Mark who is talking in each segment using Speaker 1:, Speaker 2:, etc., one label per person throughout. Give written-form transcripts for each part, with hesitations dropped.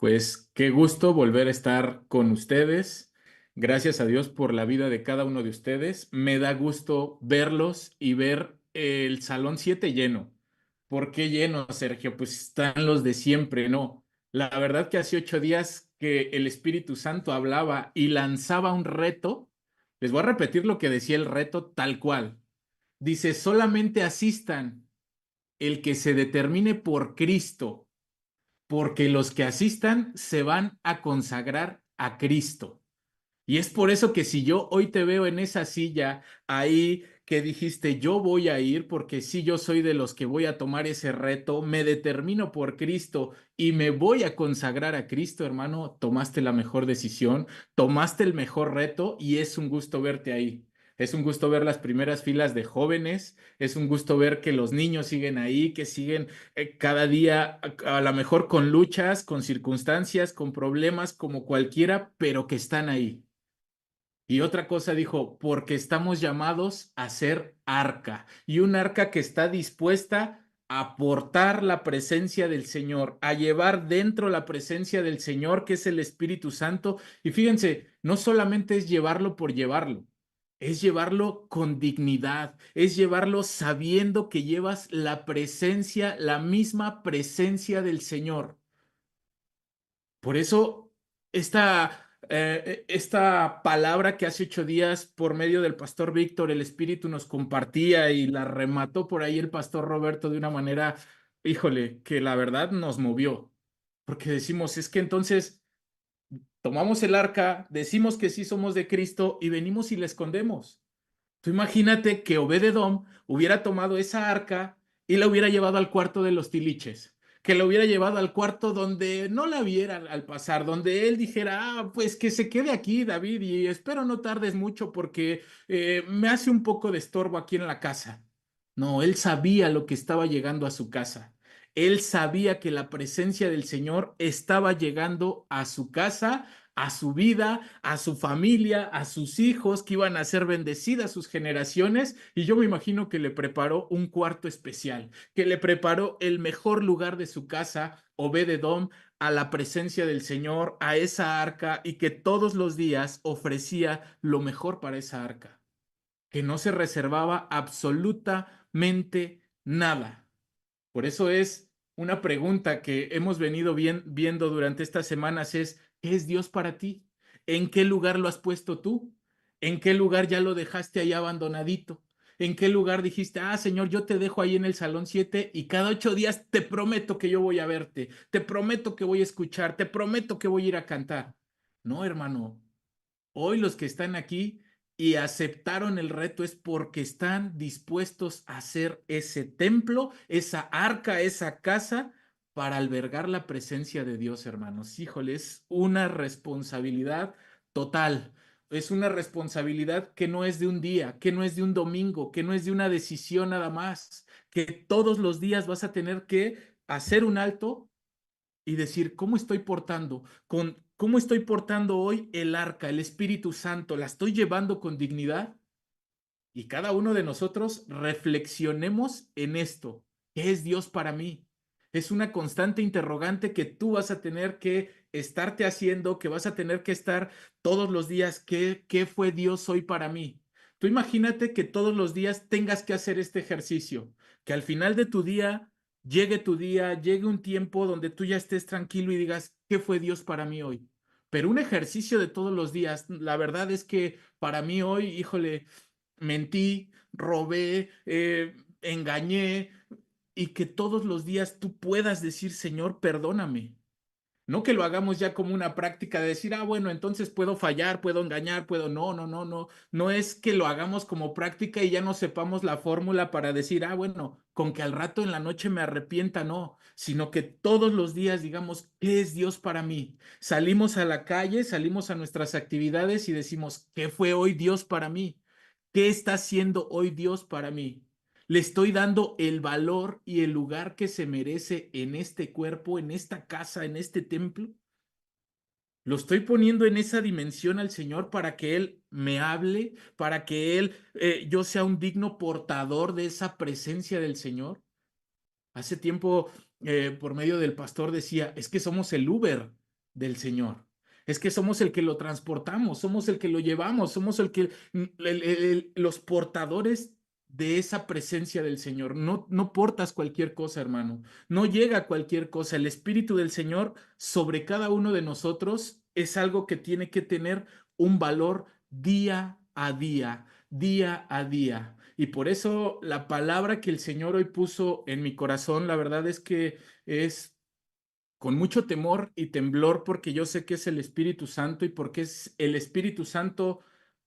Speaker 1: Pues qué gusto volver a estar con ustedes. Gracias a Dios por la vida de cada uno de ustedes. Me da gusto verlos y ver el Salón 7 lleno. ¿Por qué lleno, Sergio? Pues están los de siempre, ¿no? La verdad que hace 8 días que el Espíritu Santo hablaba y lanzaba un reto. Les voy a repetir lo que decía el reto tal cual. Dice, solamente asistan el que se determine por Cristo, porque los que asistan se van a consagrar a Cristo. Y es por eso que si yo hoy te veo en esa silla ahí que dijiste yo voy a ir porque si yo soy de los que voy a tomar ese reto, me determino por Cristo y me voy a consagrar a Cristo, hermano, tomaste la mejor decisión, tomaste el mejor reto y es un gusto verte ahí. Es un gusto ver las primeras filas de jóvenes, es un gusto ver que los niños siguen ahí, que siguen cada día a lo mejor con luchas, con circunstancias, con problemas como cualquiera, pero que están ahí. Y otra cosa dijo, porque estamos llamados a ser arca y un arca que está dispuesta a portar la presencia del Señor, a llevar dentro la presencia del Señor, que es el Espíritu Santo. Y fíjense, no solamente es llevarlo por llevarlo, es llevarlo con dignidad, es llevarlo sabiendo que llevas la presencia, la misma presencia del Señor. Por eso, esta palabra que hace 8 días, por medio del pastor Víctor, el Espíritu nos compartía y la remató por ahí el pastor Roberto de una manera, híjole, que la verdad nos movió. Porque decimos, es que entonces tomamos el arca, decimos que sí somos de Cristo y venimos y la escondemos. Tú imagínate que Obed-Edom hubiera tomado esa arca y la hubiera llevado al cuarto de los tiliches, que la hubiera llevado al cuarto donde no la viera al pasar, donde él dijera, pues que se quede aquí, David, y espero no tardes mucho porque me hace un poco de estorbo aquí en la casa. No, él sabía lo que estaba llegando a su casa. Él sabía que la presencia del Señor estaba llegando a su casa, a su vida, a su familia, a sus hijos, que iban a ser bendecidas sus generaciones, y yo me imagino que le preparó un cuarto especial, que le preparó el mejor lugar de su casa, Obed-Edom, a la presencia del Señor, a esa arca, y que todos los días ofrecía lo mejor para esa arca, que no se reservaba absolutamente nada. Por eso es una pregunta que hemos venido viendo durante estas semanas es, ¿qué es Dios para ti? ¿En qué lugar lo has puesto tú? ¿En qué lugar ya lo dejaste ahí abandonadito? ¿En qué lugar dijiste, Señor, yo te dejo ahí en el Salón 7 y cada 8 días te prometo que yo voy a verte, te prometo que voy a escuchar, te prometo que voy a ir a cantar? No, hermano, hoy los que están aquí y aceptaron el reto es porque están dispuestos a hacer ese templo, esa arca, esa casa para albergar la presencia de Dios, hermanos. Híjole, es una responsabilidad total. Es una responsabilidad que no es de un día, que no es de un domingo, que no es de una decisión nada más, que todos los días vas a tener que hacer un alto y decir, ¿cómo estoy portando? ¿Cómo estoy portando hoy el arca, el Espíritu Santo? ¿La estoy llevando con dignidad? Y cada uno de nosotros reflexionemos en esto. ¿Qué es Dios para mí? Es una constante interrogante que tú vas a tener que estarte haciendo, que vas a tener que estar todos los días. ¿Qué fue Dios hoy para mí? Tú imagínate que todos los días tengas que hacer este ejercicio, que al final de tu día, llegue un tiempo donde tú ya estés tranquilo y digas, ¿qué fue Dios para mí hoy? Pero un ejercicio de todos los días, la verdad es que para mí hoy, híjole, mentí, robé, engañé, y que todos los días tú puedas decir, Señor, perdóname. No que lo hagamos ya como una práctica de decir, bueno, entonces puedo fallar, puedo engañar, puedo. No, no, no, no. No es que lo hagamos como práctica y ya no sepamos la fórmula para decir, bueno, con que al rato en la noche me arrepienta, no, sino que todos los días digamos, ¿qué es Dios para mí? Salimos a la calle, salimos a nuestras actividades y decimos, ¿qué fue hoy Dios para mí? ¿Qué está haciendo hoy Dios para mí? ¿Le estoy dando el valor y el lugar que se merece en este cuerpo, en esta casa, en este templo? ¿Lo estoy poniendo en esa dimensión al Señor para que Él me hable, para que yo sea un digno portador de esa presencia del Señor? Hace tiempo, por medio del pastor decía, es que somos el Uber. del Señor. Es que somos el que lo transportamos, somos el que lo llevamos, somos el que los portadores de esa presencia del Señor. No, no portas cualquier cosa, hermano. No llega cualquier cosa. El Espíritu del Señor sobre cada uno de nosotros es algo que tiene que tener un valor día a día, día a día. Y por eso la palabra que el Señor hoy puso en mi corazón, la verdad es que es con mucho temor y temblor, porque yo sé que es el Espíritu Santo y porque es el Espíritu Santo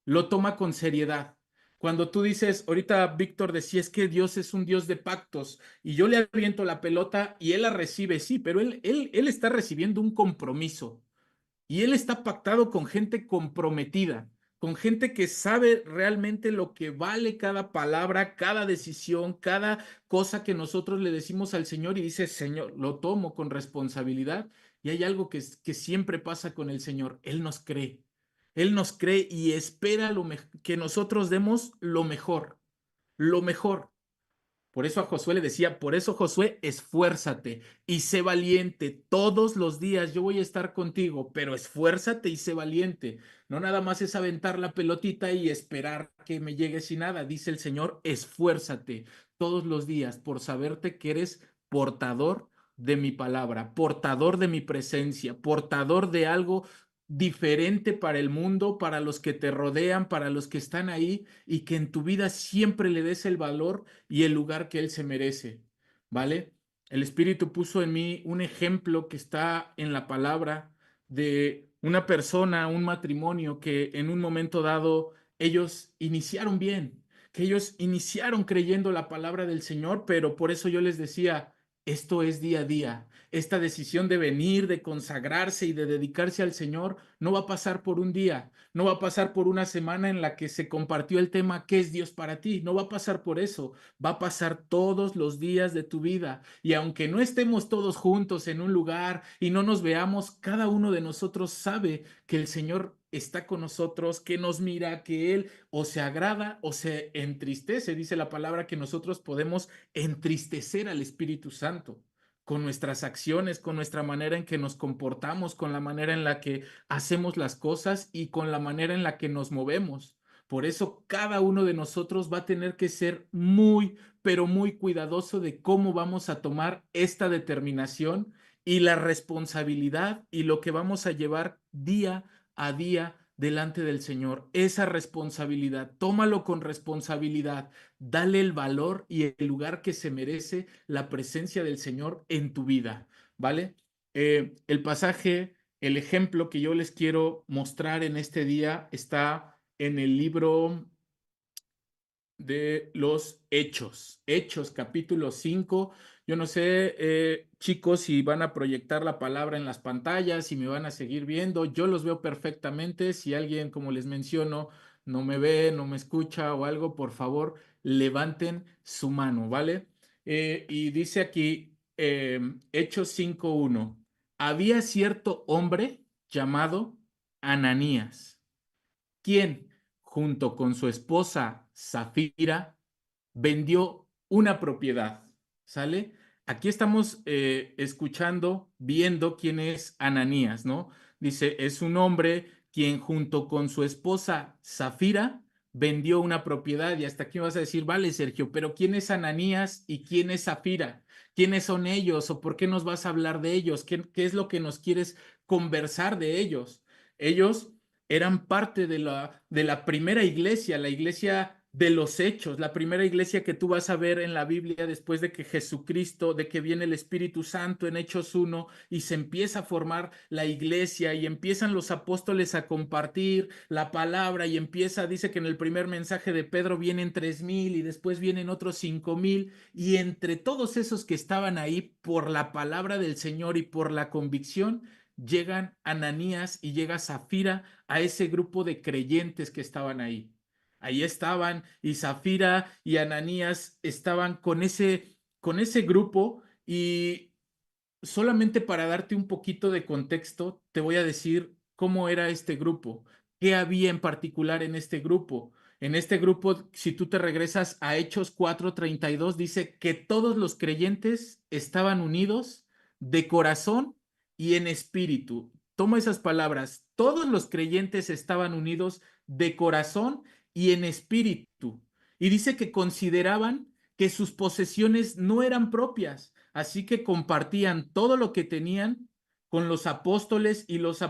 Speaker 1: lo toma con seriedad. Cuando tú dices, ahorita Víctor decía, es que Dios es un Dios de pactos y yo le aviento la pelota y él la recibe, sí, pero él está recibiendo un compromiso. Y él está pactado con gente comprometida, con gente que sabe realmente lo que vale cada palabra, cada decisión, cada cosa que nosotros le decimos al Señor y dice, Señor, lo tomo con responsabilidad. Y hay algo que siempre pasa con el Señor, Él nos cree. Él nos cree y espera que nosotros demos lo mejor, lo mejor. Por eso a Josué le decía, por eso Josué, esfuérzate y sé valiente. Todos los días yo voy a estar contigo, pero esfuérzate y sé valiente. No nada más es aventar la pelotita y esperar que me llegue sin nada. Dice el Señor, esfuérzate todos los días por saberte que eres portador de mi palabra, portador de mi presencia, portador de algo diferente para el mundo, para los que te rodean, para los que están ahí, y que en tu vida siempre le des el valor y el lugar que él se merece, ¿vale? El Espíritu puso en mí un ejemplo que está en la palabra de una persona, un matrimonio que en un momento dado ellos iniciaron bien, que ellos iniciaron creyendo la palabra del Señor, pero por eso yo les decía, esto es día a día. Esta decisión de venir, de consagrarse y de dedicarse al Señor no va a pasar por un día, no va a pasar por una semana en la que se compartió el tema ¿qué es Dios para ti? No va a pasar por eso, va a pasar todos los días de tu vida. Y aunque no estemos todos juntos en un lugar y no nos veamos, cada uno de nosotros sabe que el Señor está con nosotros, que nos mira, que Él o se agrada o se entristece. Dice la palabra que nosotros podemos entristecer al Espíritu Santo con nuestras acciones, con nuestra manera en que nos comportamos, con la manera en la que hacemos las cosas y con la manera en la que nos movemos. Por eso cada uno de nosotros va a tener que ser muy, pero muy cuidadoso de cómo vamos a tomar esta determinación y la responsabilidad y lo que vamos a llevar día a día delante del Señor. Esa responsabilidad, tómalo con responsabilidad, dale el valor y el lugar que se merece la presencia del Señor en tu vida, ¿vale? El pasaje, el ejemplo que yo les quiero mostrar en este día está en el libro de los Hechos. Hechos, capítulo 5. Yo no sé, chicos, si van a proyectar la palabra en las pantallas, si me van a seguir viendo. Yo los veo perfectamente. Si alguien, como les menciono, no me ve, no me escucha o algo, por favor, levanten su mano, ¿vale? Y dice aquí, Hechos 5:1. Había cierto hombre llamado Ananías, quien, junto con su esposa Zafira, vendió una propiedad. ¿Sale? Aquí estamos escuchando, viendo quién es Ananías, ¿no? Dice, es un hombre quien junto con su esposa Zafira vendió una propiedad. Y hasta aquí vas a decir, vale, Sergio, pero ¿quién es Ananías y quién es Zafira? ¿Quiénes son ellos o por qué nos vas a hablar de ellos? ¿Qué es lo que nos quieres conversar de ellos? Ellos eran parte de la primera iglesia, la iglesia de los hechos, la primera iglesia que tú vas a ver en la Biblia después de que Jesucristo, de que viene el Espíritu Santo en Hechos 1 y se empieza a formar la iglesia y empiezan los apóstoles a compartir la palabra y empieza, dice que en el primer mensaje de Pedro vienen 3,000 y después vienen otros 5,000 y entre todos esos que estaban ahí por la palabra del Señor y por la convicción, llegan Ananías y llega Zafira a ese grupo de creyentes que estaban ahí. Ahí estaban y Zafira y Ananías estaban con ese grupo y solamente para darte un poquito de contexto, te voy a decir cómo era este grupo, qué había en particular en este grupo. En este grupo, si tú te regresas a Hechos 4:32, dice que todos los creyentes estaban unidos de corazón y en espíritu. toma esas palabras, todos los creyentes estaban unidos de corazón y en espíritu. Y dice que consideraban que sus posesiones no eran propias, así que compartían todo lo que tenían con los apóstoles y los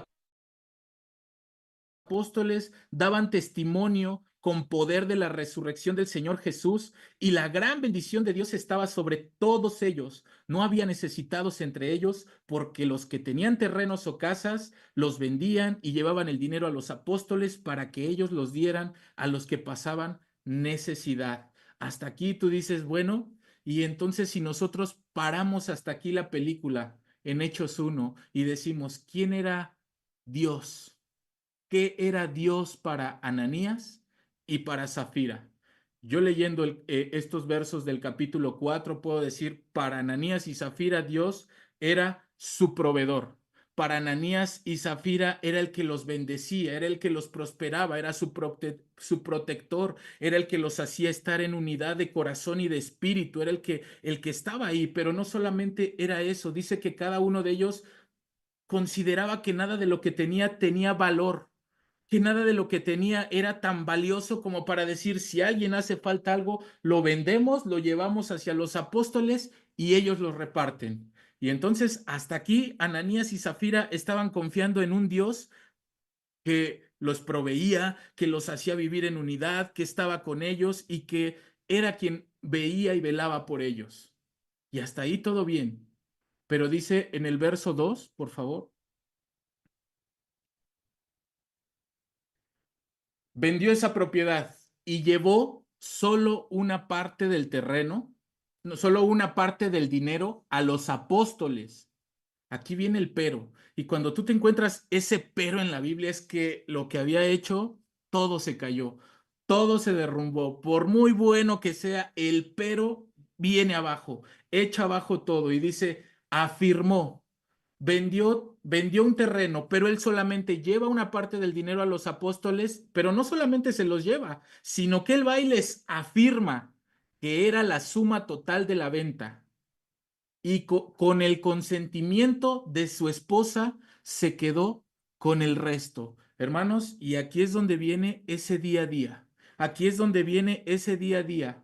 Speaker 1: apóstoles daban testimonio con poder de la resurrección del Señor Jesús y la gran bendición de Dios estaba sobre todos ellos. No había necesitados entre ellos porque los que tenían terrenos o casas los vendían y llevaban el dinero a los apóstoles para que ellos los dieran a los que pasaban necesidad. Hasta aquí tú dices, bueno, y entonces si nosotros paramos hasta aquí la película en Hechos 1 y decimos, ¿quién era Dios? ¿Qué era Dios para Ananías y para Zafira? Yo leyendo estos versos del capítulo 4 puedo decir, para Ananías y Zafira Dios era su proveedor. Para Ananías y Zafira era el que los bendecía, era el que los prosperaba, era su protector, era el que los hacía estar en unidad de corazón y de espíritu, era el que estaba ahí, pero no solamente era eso, dice que cada uno de ellos consideraba que nada de lo que tenía valor, que nada de lo que tenía era tan valioso como para decir, si a alguien hace falta algo, lo vendemos, lo llevamos hacia los apóstoles y ellos lo reparten. Y entonces hasta aquí Ananías y Zafira estaban confiando en un Dios que los proveía, que los hacía vivir en unidad, que estaba con ellos y que era quien veía y velaba por ellos. Y hasta ahí todo bien. Pero dice en el verso 2, por favor. Vendió esa propiedad y llevó solo una parte del terreno, no, solo una parte del dinero a los apóstoles. Aquí viene el pero. Y cuando tú te encuentras ese pero en la Biblia es que lo que había hecho, todo se cayó, todo se derrumbó. Por muy bueno que sea, el pero viene abajo, echa abajo todo y dice, afirmó. Vendió un terreno, pero él solamente lleva una parte del dinero a los apóstoles, pero no solamente se los lleva, sino que él va y les afirma que era la suma total de la venta y con el consentimiento de su esposa se quedó con el resto. Hermanos, y aquí es donde viene ese día a día. Aquí es donde viene ese día a día.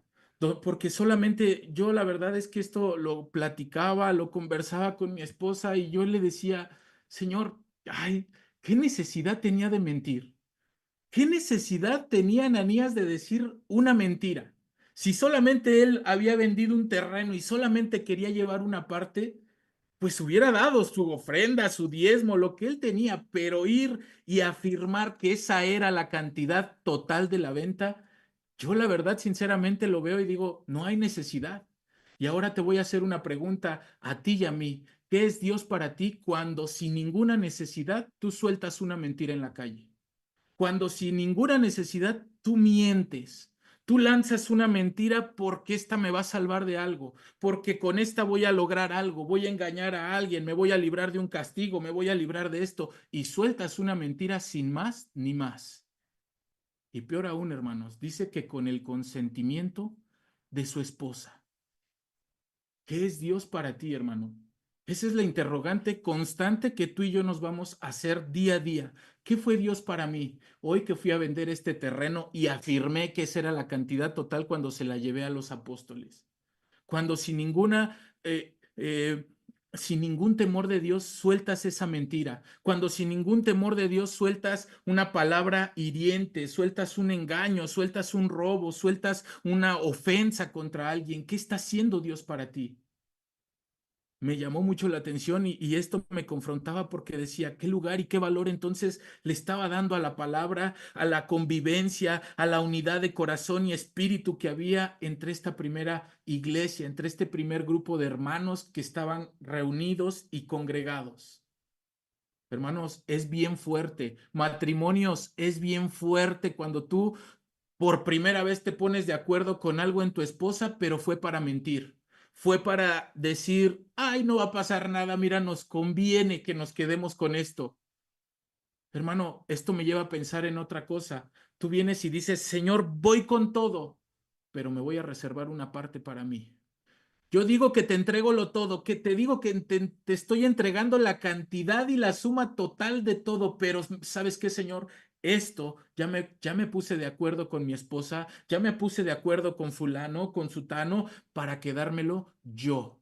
Speaker 1: Porque solamente yo la verdad es que esto lo platicaba, lo conversaba con mi esposa y yo le decía, Señor, ay, ¿qué necesidad tenía de mentir? ¿Qué necesidad tenía Ananías de decir una mentira? Si solamente él había vendido un terreno y solamente quería llevar una parte, pues hubiera dado su ofrenda, su diezmo, lo que él tenía, pero ir y afirmar que esa era la cantidad total de la venta, yo la verdad sinceramente lo veo y digo, no hay necesidad. Y ahora te voy a hacer una pregunta a ti y a mí. ¿Qué es Dios para ti cuando sin ninguna necesidad tú sueltas una mentira en la calle? Cuando sin ninguna necesidad tú mientes, tú lanzas una mentira porque esta me va a salvar de algo, porque con esta voy a lograr algo, voy a engañar a alguien, me voy a librar de un castigo, me voy a librar de esto, y sueltas una mentira sin más ni más. Y peor aún, hermanos, dice que con el consentimiento de su esposa. ¿Qué es Dios para ti, hermano? Esa es la interrogante constante que tú y yo nos vamos a hacer día a día. ¿Qué fue Dios para mí? Hoy que fui a vender este terreno y afirmé que esa era la cantidad total cuando se la llevé a los apóstoles. Cuando sin ningún temor de Dios sueltas esa mentira. Cuando sin ningún temor de Dios sueltas una palabra hiriente, sueltas un engaño, sueltas un robo, sueltas una ofensa contra alguien. ¿Qué está haciendo Dios para ti? Me llamó mucho la atención y esto me confrontaba porque decía, ¿qué lugar y qué valor entonces le estaba dando a la palabra, a la convivencia, a la unidad de corazón y espíritu que había entre esta primera iglesia, entre este primer grupo de hermanos que estaban reunidos y congregados? Hermanos, es bien fuerte. Matrimonios, es bien fuerte cuando tú por primera vez te pones de acuerdo con algo en tu esposa, pero fue para mentir. Fue para decir, ay, no va a pasar nada, mira, nos conviene que nos quedemos con esto. Hermano, esto me lleva a pensar en otra cosa. Tú vienes y dices, Señor, voy con todo, pero me voy a reservar una parte para mí. Yo digo que te entrego lo todo, que te digo que te estoy entregando la cantidad y la suma total de todo, pero ¿sabes qué, Señor? Esto ya me puse de acuerdo con mi esposa, ya me puse de acuerdo con fulano, con sutano, para quedármelo yo.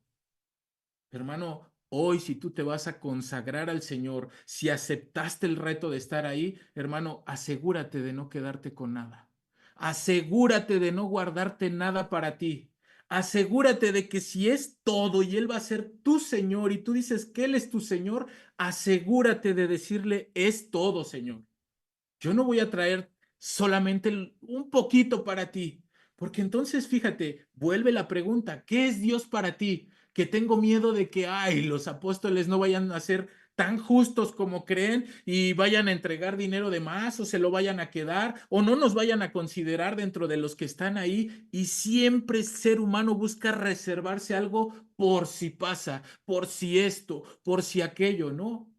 Speaker 1: Hermano, hoy si tú te vas a consagrar al Señor, si aceptaste el reto de estar ahí, hermano, asegúrate de no quedarte con nada. Asegúrate de no guardarte nada para ti. Asegúrate de que si es todo y Él va a ser tu Señor y tú dices que Él es tu Señor, asegúrate de decirle, es todo, Señor. Yo no voy a traer solamente un poquito para ti, porque entonces fíjate, vuelve la pregunta, ¿qué es Dios para ti? Que tengo miedo de que, ay, los apóstoles no vayan a ser tan justos como creen y vayan a entregar dinero de más o se lo vayan a quedar o no nos vayan a considerar dentro de los que están ahí y siempre el ser humano busca reservarse algo por si pasa, por si esto, por si aquello, ¿no?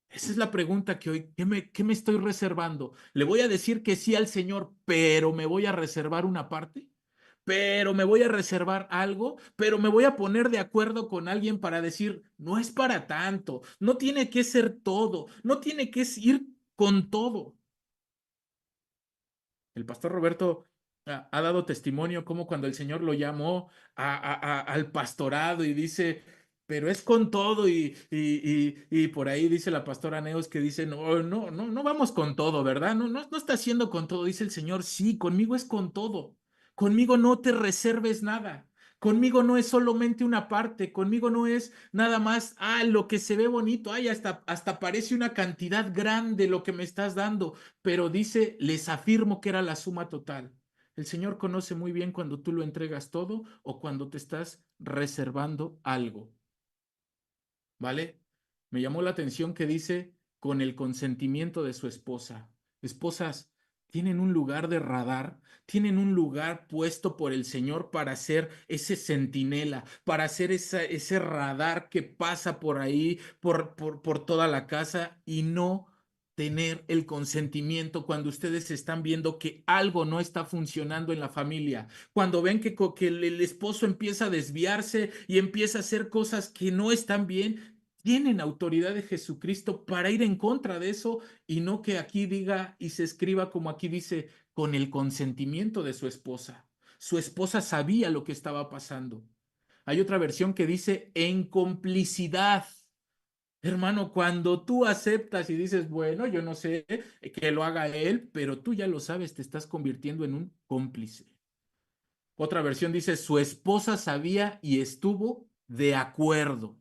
Speaker 1: Esa es la pregunta que hoy, qué me estoy reservando? ¿Le voy a decir que sí al Señor, pero me voy a reservar una parte? ¿Pero me voy a reservar algo? ¿Pero me voy a poner de acuerdo con alguien para decir, no es para tanto, no tiene que ser todo, no tiene que ir con todo? El pastor Roberto ha dado testimonio como cuando el Señor lo llamó al pastorado y dice, pero es con todo y por ahí dice la pastora Neos que dice, no vamos con todo, ¿verdad? No está haciendo con todo, dice el Señor, sí, conmigo es con todo, conmigo no te reserves nada. Conmigo no es solamente una parte, conmigo no es nada más, lo que se ve bonito, hasta parece una cantidad grande lo que me estás dando, pero dice, les afirmo que era la suma total. El Señor conoce muy bien cuando tú lo entregas todo o cuando te estás reservando algo, ¿vale? Me llamó la atención que dice con el consentimiento de su esposa. Esposas, tienen un lugar de radar, tienen un lugar puesto por el Señor para ser ese centinela, para ser ese radar que pasa por ahí, por toda la casa y no tener el consentimiento cuando ustedes están viendo que algo no está funcionando en la familia, cuando ven que el esposo empieza a desviarse y empieza a hacer cosas que no están bien, tienen autoridad de Jesucristo para ir en contra de eso y no que aquí diga y se escriba como aquí dice, con el consentimiento de su esposa. Su esposa sabía lo que estaba pasando. Hay otra versión que dice en complicidad. Hermano, cuando tú aceptas y dices, bueno, yo no sé que lo haga él, pero tú ya lo sabes, te estás convirtiendo en un cómplice. Otra versión dice, su esposa sabía y estuvo de acuerdo.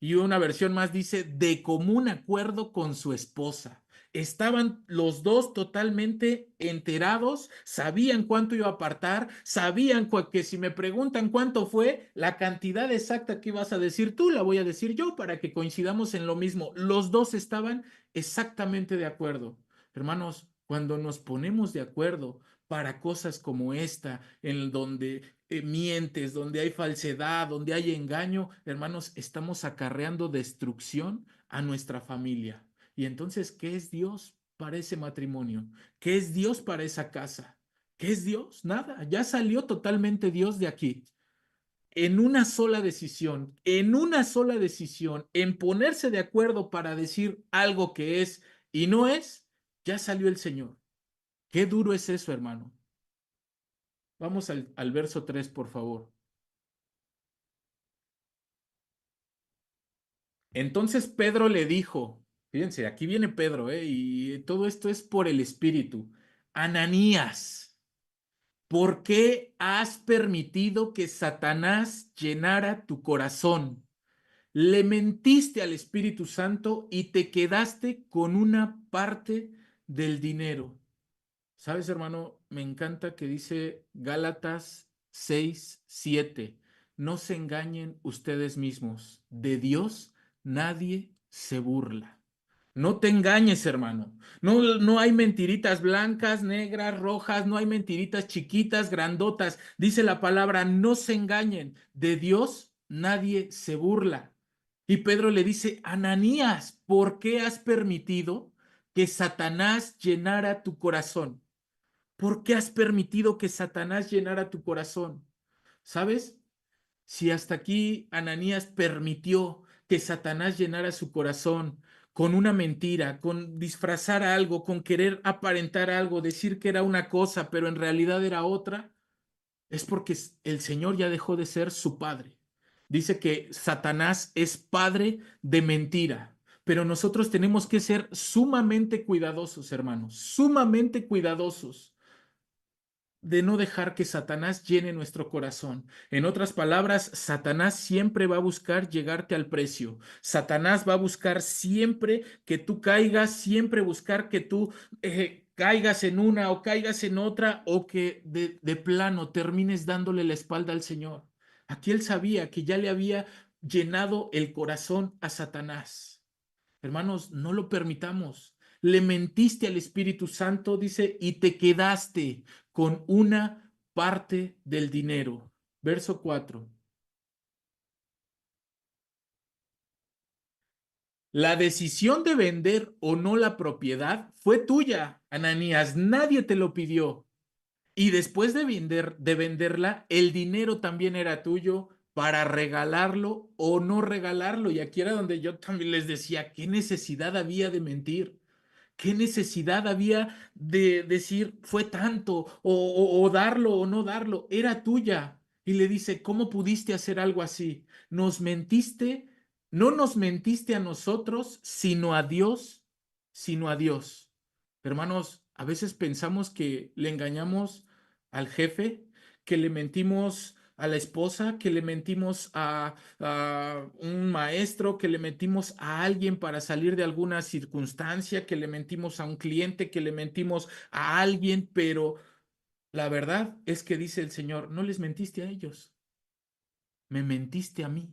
Speaker 1: Y una versión más dice, de común acuerdo con su esposa. Estaban los dos totalmente enterados, sabían cuánto iba a apartar, sabían que si me preguntan cuánto fue, la cantidad exacta que ibas a decir tú, la voy a decir yo para que coincidamos en lo mismo. Los dos estaban exactamente de acuerdo. Hermanos, cuando nos ponemos de acuerdo para cosas como esta, en donde mientes, donde hay falsedad, donde hay engaño, hermanos, estamos acarreando destrucción a nuestra familia. Y entonces, ¿qué es Dios para ese matrimonio? ¿Qué es Dios para esa casa? ¿Qué es Dios? Nada, ya salió totalmente Dios de aquí. En una sola decisión, en ponerse de acuerdo para decir algo que es y no es, ya salió el Señor. Qué duro es eso, hermano. Vamos al verso 3, por favor. Entonces Pedro le dijo, fíjense, aquí viene Pedro, y todo esto es por el Espíritu. Ananías, ¿por qué has permitido que Satanás llenara tu corazón? Le mentiste al Espíritu Santo y te quedaste con una parte del dinero. ¿Sabes, hermano? Me encanta que dice Gálatas 6:7. No se engañen ustedes mismos. De Dios nadie se burla. No te engañes, hermano. No hay mentiritas blancas, negras, rojas, no hay mentiritas chiquitas, grandotas. Dice la palabra, no se engañen. De Dios nadie se burla. Y Pedro le dice, Ananías, ¿por qué has permitido que Satanás llenara tu corazón? ¿Por qué has permitido que Satanás llenara tu corazón? ¿Sabes? Si hasta aquí Ananías permitió que Satanás llenara su corazón con una mentira, con disfrazar algo, con querer aparentar algo, decir que era una cosa, pero en realidad era otra, es porque el Señor ya dejó de ser su padre. Dice que Satanás es padre de mentira, pero nosotros tenemos que ser sumamente cuidadosos, hermanos, sumamente cuidadosos de no dejar que Satanás llene nuestro corazón. En otras palabras, Satanás siempre va a buscar llegarte al precio. Satanás va a buscar siempre que tú caigas, siempre buscar que tú caigas en una o caigas en otra o que de plano termines dándole la espalda al Señor. Aquí él sabía que ya le había llenado el corazón a Satanás. Hermanos, no lo permitamos. Le mentiste al Espíritu Santo, dice, y te quedaste con una parte del dinero. Verso 4. La decisión de vender o no la propiedad fue tuya, Ananías. Nadie te lo pidió. Y después de venderla, el dinero también era tuyo para regalarlo o no regalarlo. Y aquí era donde yo también les decía, ¿qué necesidad había de mentir? ¿Qué necesidad había de decir fue tanto o darlo o no darlo? Era tuya. Y le dice, ¿cómo pudiste hacer algo así? Nos mentiste, no nos mentiste a nosotros, sino a Dios, sino a Dios. Hermanos, a veces pensamos que le engañamos al jefe, que le mentimos a la esposa, que le mentimos a un maestro, que le mentimos a alguien para salir de alguna circunstancia, que le mentimos a un cliente, que le mentimos a alguien, pero la verdad es que dice el Señor, no les mentiste a ellos, me mentiste a mí.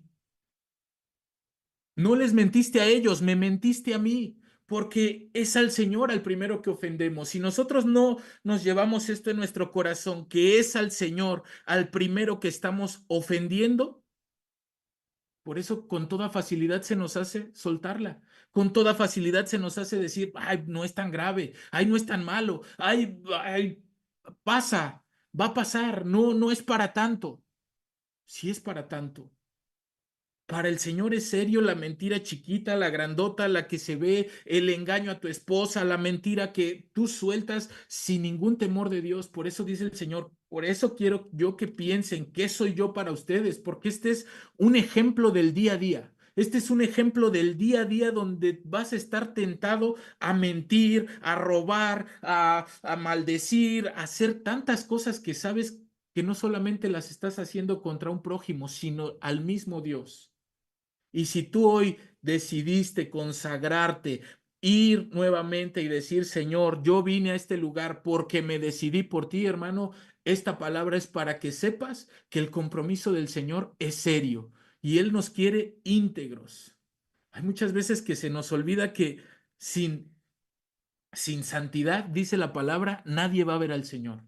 Speaker 1: No les mentiste a ellos, me mentiste a mí, porque es al Señor al primero que ofendemos. Si nosotros no nos llevamos esto en nuestro corazón, que es al Señor al primero que estamos ofendiendo, por eso con toda facilidad se nos hace soltarla. Con toda facilidad se nos hace decir, ay, no es tan grave, ay, no es tan malo, ay, ay, pasa, va a pasar, no, no es para tanto. Sí es para tanto. Para el Señor es serio la mentira chiquita, la grandota, la que se ve, el engaño a tu esposa, la mentira que tú sueltas sin ningún temor de Dios. Por eso dice el Señor, por eso quiero yo que piensen qué soy yo para ustedes, porque este es un ejemplo del día a día. Este es un ejemplo del día a día donde vas a estar tentado a mentir, a robar, a maldecir, a hacer tantas cosas que sabes que no solamente las estás haciendo contra un prójimo, sino al mismo Dios. Y si tú hoy decidiste consagrarte, ir nuevamente y decir, Señor, yo vine a este lugar porque me decidí por ti, hermano, esta palabra es para que sepas que el compromiso del Señor es serio y Él nos quiere íntegros. Hay muchas veces que se nos olvida que sin, sin santidad, dice la palabra, nadie va a ver al Señor,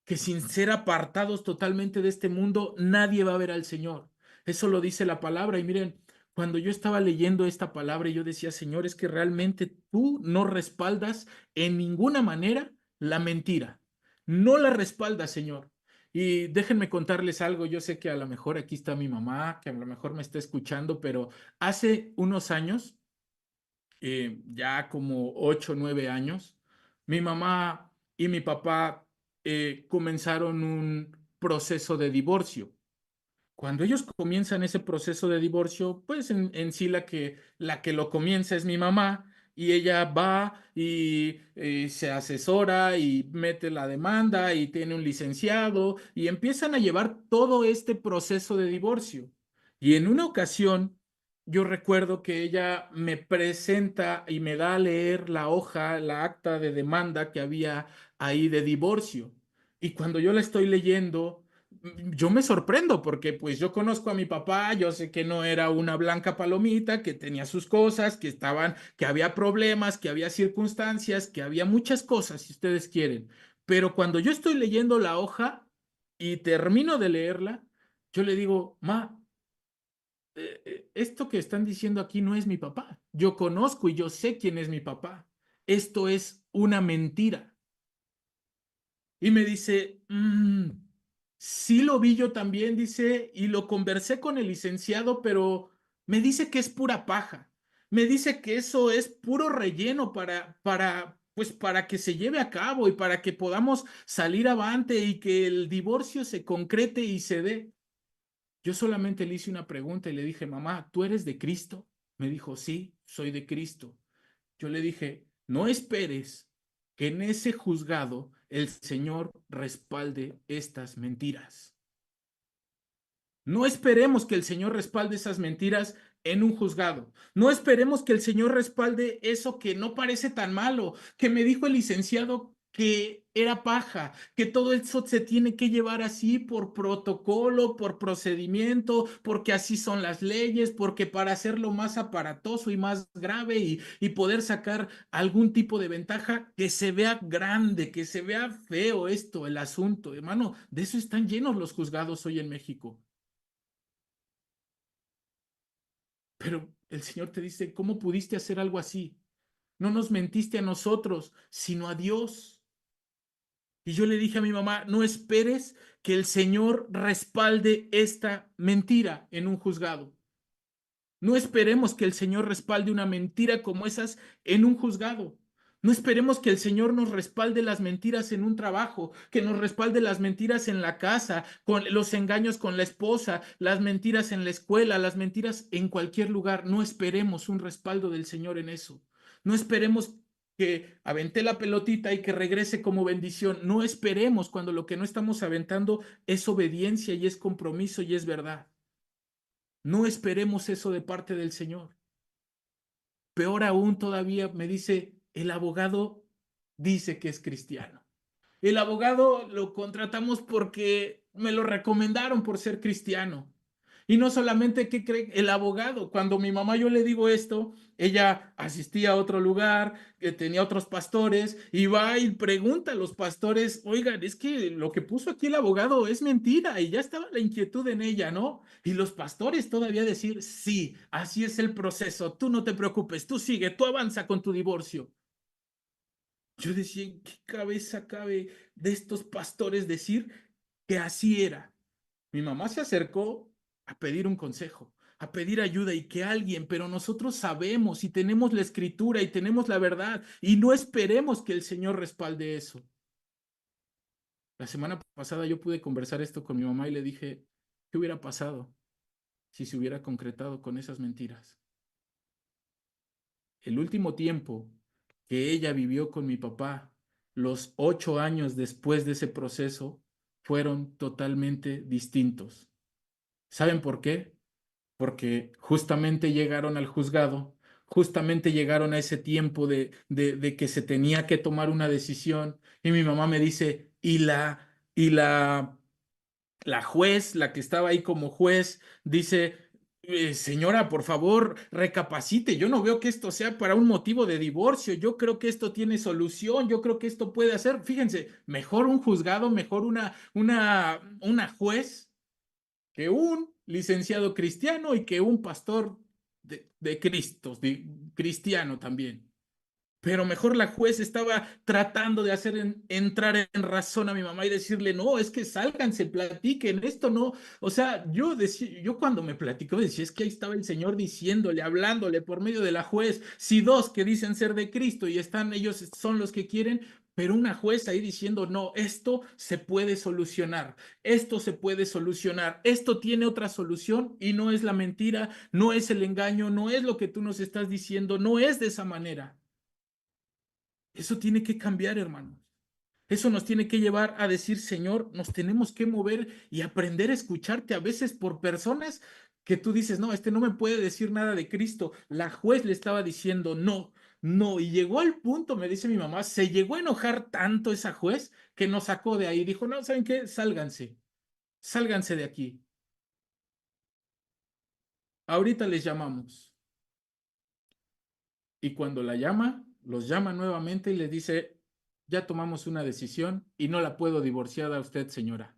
Speaker 1: que sin ser apartados totalmente de este mundo, nadie va a ver al Señor. Eso lo dice la palabra. Y miren, cuando yo estaba leyendo esta palabra, yo decía, Señor, es que realmente tú no respaldas en ninguna manera la mentira. No la respaldas, Señor. Y déjenme contarles algo. Yo sé que a lo mejor aquí está mi mamá, que a lo mejor me está escuchando, pero hace unos años, ya como 8 o 9 años, mi mamá y mi papá comenzaron un proceso de divorcio. Cuando ellos comienzan ese proceso de divorcio, pues en sí la que lo comienza es mi mamá y ella va y se asesora y mete la demanda y tiene un licenciado y empiezan a llevar todo este proceso de divorcio. Y en una ocasión, yo recuerdo que ella me presenta y me da a leer la hoja, la acta de demanda que había ahí de divorcio. Y cuando yo la estoy leyendo, yo me sorprendo porque pues yo conozco a mi papá, yo sé que no era una blanca palomita, que tenía sus cosas, que estaban, que había problemas, que había circunstancias, que había muchas cosas, si ustedes quieren. Pero cuando yo estoy leyendo la hoja y termino de leerla, yo le digo, ma, esto que están diciendo aquí no es mi papá. Yo conozco y yo sé quién es mi papá. Esto es una mentira. Y me dice, sí lo vi yo también, dice, y lo conversé con el licenciado, pero me dice que es pura paja. Me dice que eso es puro relleno pues para que se lleve a cabo y para que podamos salir avante y que el divorcio se concrete y se dé. Yo solamente le hice una pregunta y le dije, mamá, ¿tú eres de Cristo? Me dijo, sí, soy de Cristo. Yo le dije, no esperes que en ese juzgado el Señor respalde estas mentiras. No esperemos que el Señor respalde esas mentiras en un juzgado. No esperemos que el Señor respalde eso que no parece tan malo, que me dijo el licenciado que era paja, que todo eso se tiene que llevar así por protocolo, por procedimiento, porque así son las leyes, porque para hacerlo más aparatoso y más grave y poder sacar algún tipo de ventaja, que se vea grande, que se vea feo esto, el asunto. Hermano, de eso están llenos los juzgados hoy en México. Pero el Señor te dice, ¿cómo pudiste hacer algo así? No nos mentiste a nosotros, sino a Dios. Y yo le dije a mi mamá, no esperes que el Señor respalde esta mentira en un juzgado. No esperemos que el Señor respalde una mentira como esas en un juzgado. No esperemos que el Señor nos respalde las mentiras en un trabajo, que nos respalde las mentiras en la casa, con los engaños con la esposa, las mentiras en la escuela, las mentiras en cualquier lugar. No esperemos un respaldo del Señor en eso. No esperemos que avente la pelotita y que regrese como bendición. No esperemos cuando lo que no estamos aventando es obediencia y es compromiso y es verdad. No esperemos eso de parte del Señor. Peor aún todavía me dice, el abogado dice que es cristiano. El abogado lo contratamos porque me lo recomendaron por ser cristiano. Y no solamente que cree el abogado, cuando mi mamá yo le digo esto, ella asistía a otro lugar, que tenía otros pastores, y va y pregunta a los pastores, oigan, es que lo que puso aquí el abogado es mentira, y ya estaba la inquietud en ella, ¿no? Y los pastores todavía decir, sí, así es el proceso, tú no te preocupes, tú sigue, tú avanza con tu divorcio. Yo decía, ¿en qué cabeza cabe de estos pastores decir que así era? Mi mamá se acercó a pedir un consejo, a pedir ayuda y que alguien, pero nosotros sabemos y tenemos la escritura y tenemos la verdad y no esperemos que el Señor respalde eso. La semana pasada yo pude conversar esto con mi mamá y le dije, ¿qué hubiera pasado si se hubiera concretado con esas mentiras? El último tiempo que ella vivió con mi papá, los 8 años después de ese proceso, fueron totalmente distintos. ¿Saben por qué? Porque justamente llegaron al juzgado, justamente llegaron a ese tiempo de que se tenía que tomar una decisión y mi mamá me dice, y la juez, la que estaba ahí como juez, dice, señora, por favor, recapacite. Yo no veo que esto sea para un motivo de divorcio. Yo creo que esto tiene solución. Yo creo que esto puede hacer. Fíjense, mejor un juzgado, mejor una juez que un licenciado cristiano y que un pastor de Cristo, cristiano también. Pero mejor la juez estaba tratando de hacer entrar en razón a mi mamá y decirle, no, es que sálganse, platiquen, esto no. O sea, yo decía, yo cuando me platicó decía, es que ahí estaba el Señor diciéndole, hablándole por medio de la juez, si dos que dicen ser de Cristo y están, ellos son los que quieren, pero una juez ahí diciendo, no, esto se puede solucionar, esto se puede solucionar, esto tiene otra solución y no es la mentira, no es el engaño, no es lo que tú nos estás diciendo, no es de esa manera. Eso tiene que cambiar, hermanos. Eso nos tiene que llevar a decir, Señor, nos tenemos que mover y aprender a escucharte a veces por personas que tú dices, no, este no me puede decir nada de Cristo. La juez le estaba diciendo, no, no. Y llegó al punto, me dice mi mamá, se llegó a enojar tanto esa juez que nos sacó de ahí. Dijo, no, ¿saben qué? Sálganse, sálganse de aquí. Ahorita les llamamos. Y cuando la llama, los llama nuevamente y les dice, ya tomamos una decisión y no la puedo divorciar a usted, señora,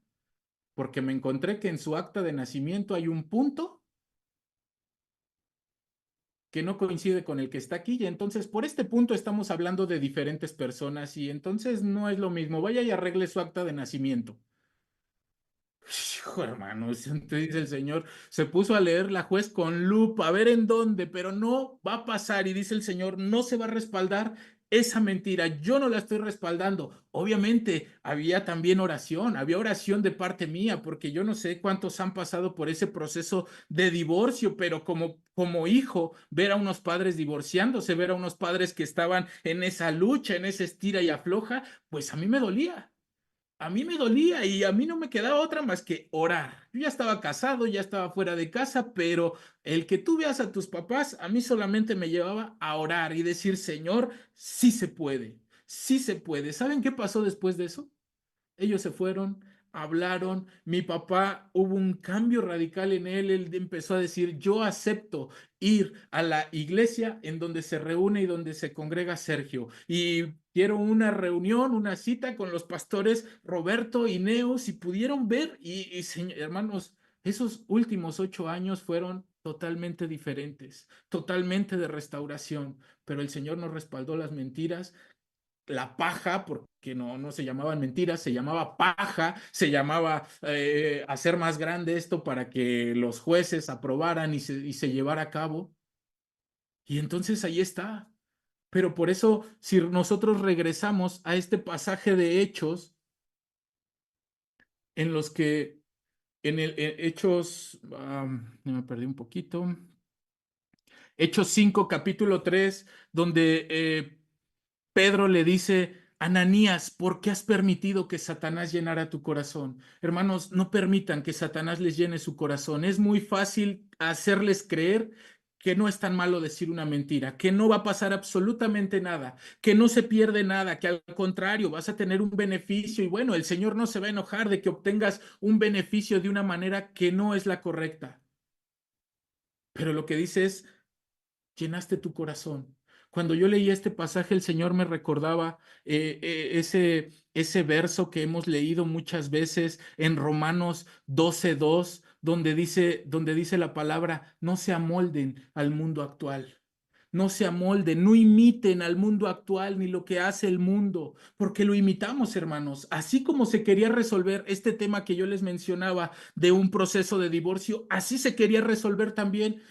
Speaker 1: porque me encontré que en su acta de nacimiento hay un punto que no coincide con el que está aquí. Y entonces, por este punto estamos hablando de diferentes personas y entonces no es lo mismo. Vaya y arregle su acta de nacimiento. Hijo, hermano, te dice el Señor, se puso a leer la juez con lupa, a ver en dónde, pero no va a pasar. Y dice el Señor, no se va a respaldar esa mentira, yo no la estoy respaldando. Obviamente, había también oración, había oración de parte mía, porque yo no sé cuántos han pasado por ese proceso de divorcio, pero como hijo, ver a unos padres divorciándose, ver a unos padres que estaban en esa lucha, en esa estira y afloja, pues a mí me dolía. A mí me dolía y a mí no me quedaba otra más que orar. Yo ya estaba casado, ya estaba fuera de casa, pero el que tú veas a tus papás, a mí solamente me llevaba a orar y decir, Señor, sí se puede, sí se puede. ¿Saben qué pasó después de eso? Ellos se fueron, hablaron, mi papá hubo un cambio radical en él empezó a decir, yo acepto ir a la iglesia en donde se reúne y donde se congrega Sergio y quiero una reunión, una cita con los pastores Roberto y Neo, si pudieron ver hermanos, esos últimos 8 años fueron totalmente diferentes, totalmente de restauración, pero el Señor nos respaldó las mentiras, la paja, porque no se llamaban mentiras, se llamaba paja, se llamaba hacer más grande esto para que los jueces aprobaran y se llevara a cabo. Y entonces ahí está. Pero por eso, si nosotros regresamos a este pasaje de Hechos, en los que, en Hechos, me perdí un poquito, Hechos 5 capítulo 3 donde Pedro le dice, Ananías, ¿por qué has permitido que Satanás llenara tu corazón? Hermanos, no permitan que Satanás les llene su corazón. Es muy fácil hacerles creer que no es tan malo decir una mentira, que no va a pasar absolutamente nada, que no se pierde nada, que al contrario vas a tener un beneficio y bueno, el Señor no se va a enojar de que obtengas un beneficio de una manera que no es la correcta. Pero lo que dice es, llenaste tu corazón. Cuando yo leía este pasaje, el Señor me recordaba ese verso que hemos leído muchas veces en Romanos 12:2, donde dice la palabra, no se amolden al mundo actual. No se amolden, no imiten al mundo actual ni lo que hace el mundo, porque lo imitamos, hermanos. Así como se quería resolver este tema que yo les mencionaba de un proceso de divorcio, así se quería resolver también.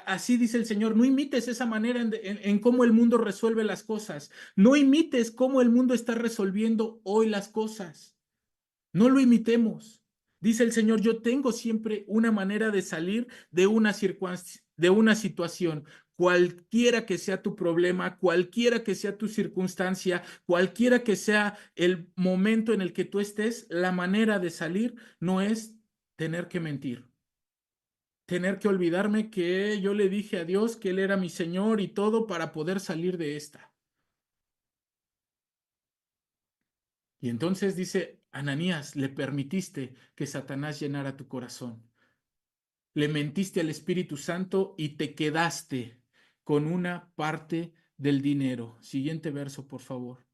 Speaker 1: Así dice el Señor, no imites esa manera en cómo el mundo resuelve las cosas. No imites cómo el mundo está resolviendo hoy las cosas. No lo imitemos. Dice el Señor, yo tengo siempre una manera de salir de una situación, cualquiera que sea tu problema, cualquiera que sea tu circunstancia, cualquiera que sea el momento en el que tú estés, la manera de salir no es tener que mentir, tener que olvidarme que yo le dije a Dios que Él era mi Señor y todo para poder salir de esta. Y entonces dice, Ananías, le permitiste que Satanás llenara tu corazón. Le mentiste al Espíritu Santo y te quedaste con una parte del dinero. Siguiente verso, por favor.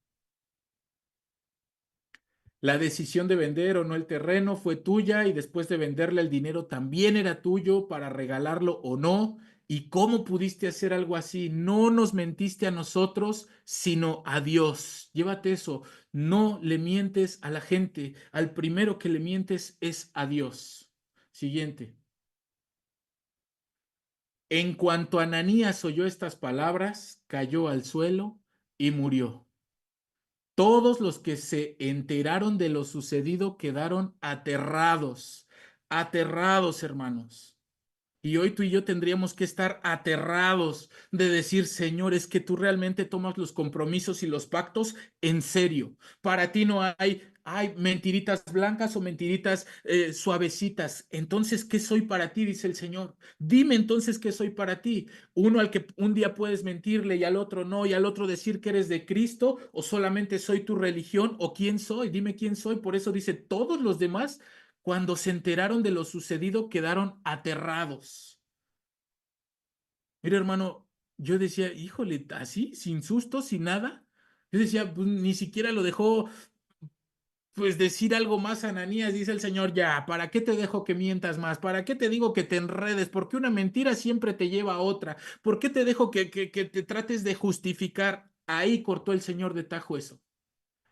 Speaker 1: La decisión de vender o no el terreno fue tuya y después de venderle el dinero también era tuyo para regalarlo o no. ¿Y cómo pudiste hacer algo así? No nos mentiste a nosotros, sino a Dios. Llévate eso. No le mientes a la gente. Al primero que le mientes es a Dios. Siguiente. En cuanto Ananías oyó estas palabras, cayó al suelo y murió. Todos los que se enteraron de lo sucedido quedaron aterrados, aterrados, hermanos. Y hoy tú y yo tendríamos que estar aterrados de decir, Señor, es que tú realmente tomas los compromisos y los pactos en serio. Para ti no hay mentiritas blancas o mentiritas suavecitas. Entonces, ¿qué soy para ti? Dice el Señor. Dime entonces qué soy para ti. Uno al que un día puedes mentirle y al otro no, y al otro decir que eres de Cristo, o solamente soy tu religión, o quién soy. Dime quién soy. Por eso dice, todos los demás cuando se enteraron de lo sucedido, quedaron aterrados. Mira, hermano, yo decía, híjole, así, sin susto, sin nada. Yo decía, pues, ni siquiera lo dejó pues decir algo más a Ananías, dice el Señor, ya, ¿para qué te dejo que mientas más? ¿Para qué te digo que te enredes? Porque una mentira siempre te lleva a otra. ¿Por qué te dejo que te trates de justificar? Ahí cortó el Señor de tajo eso.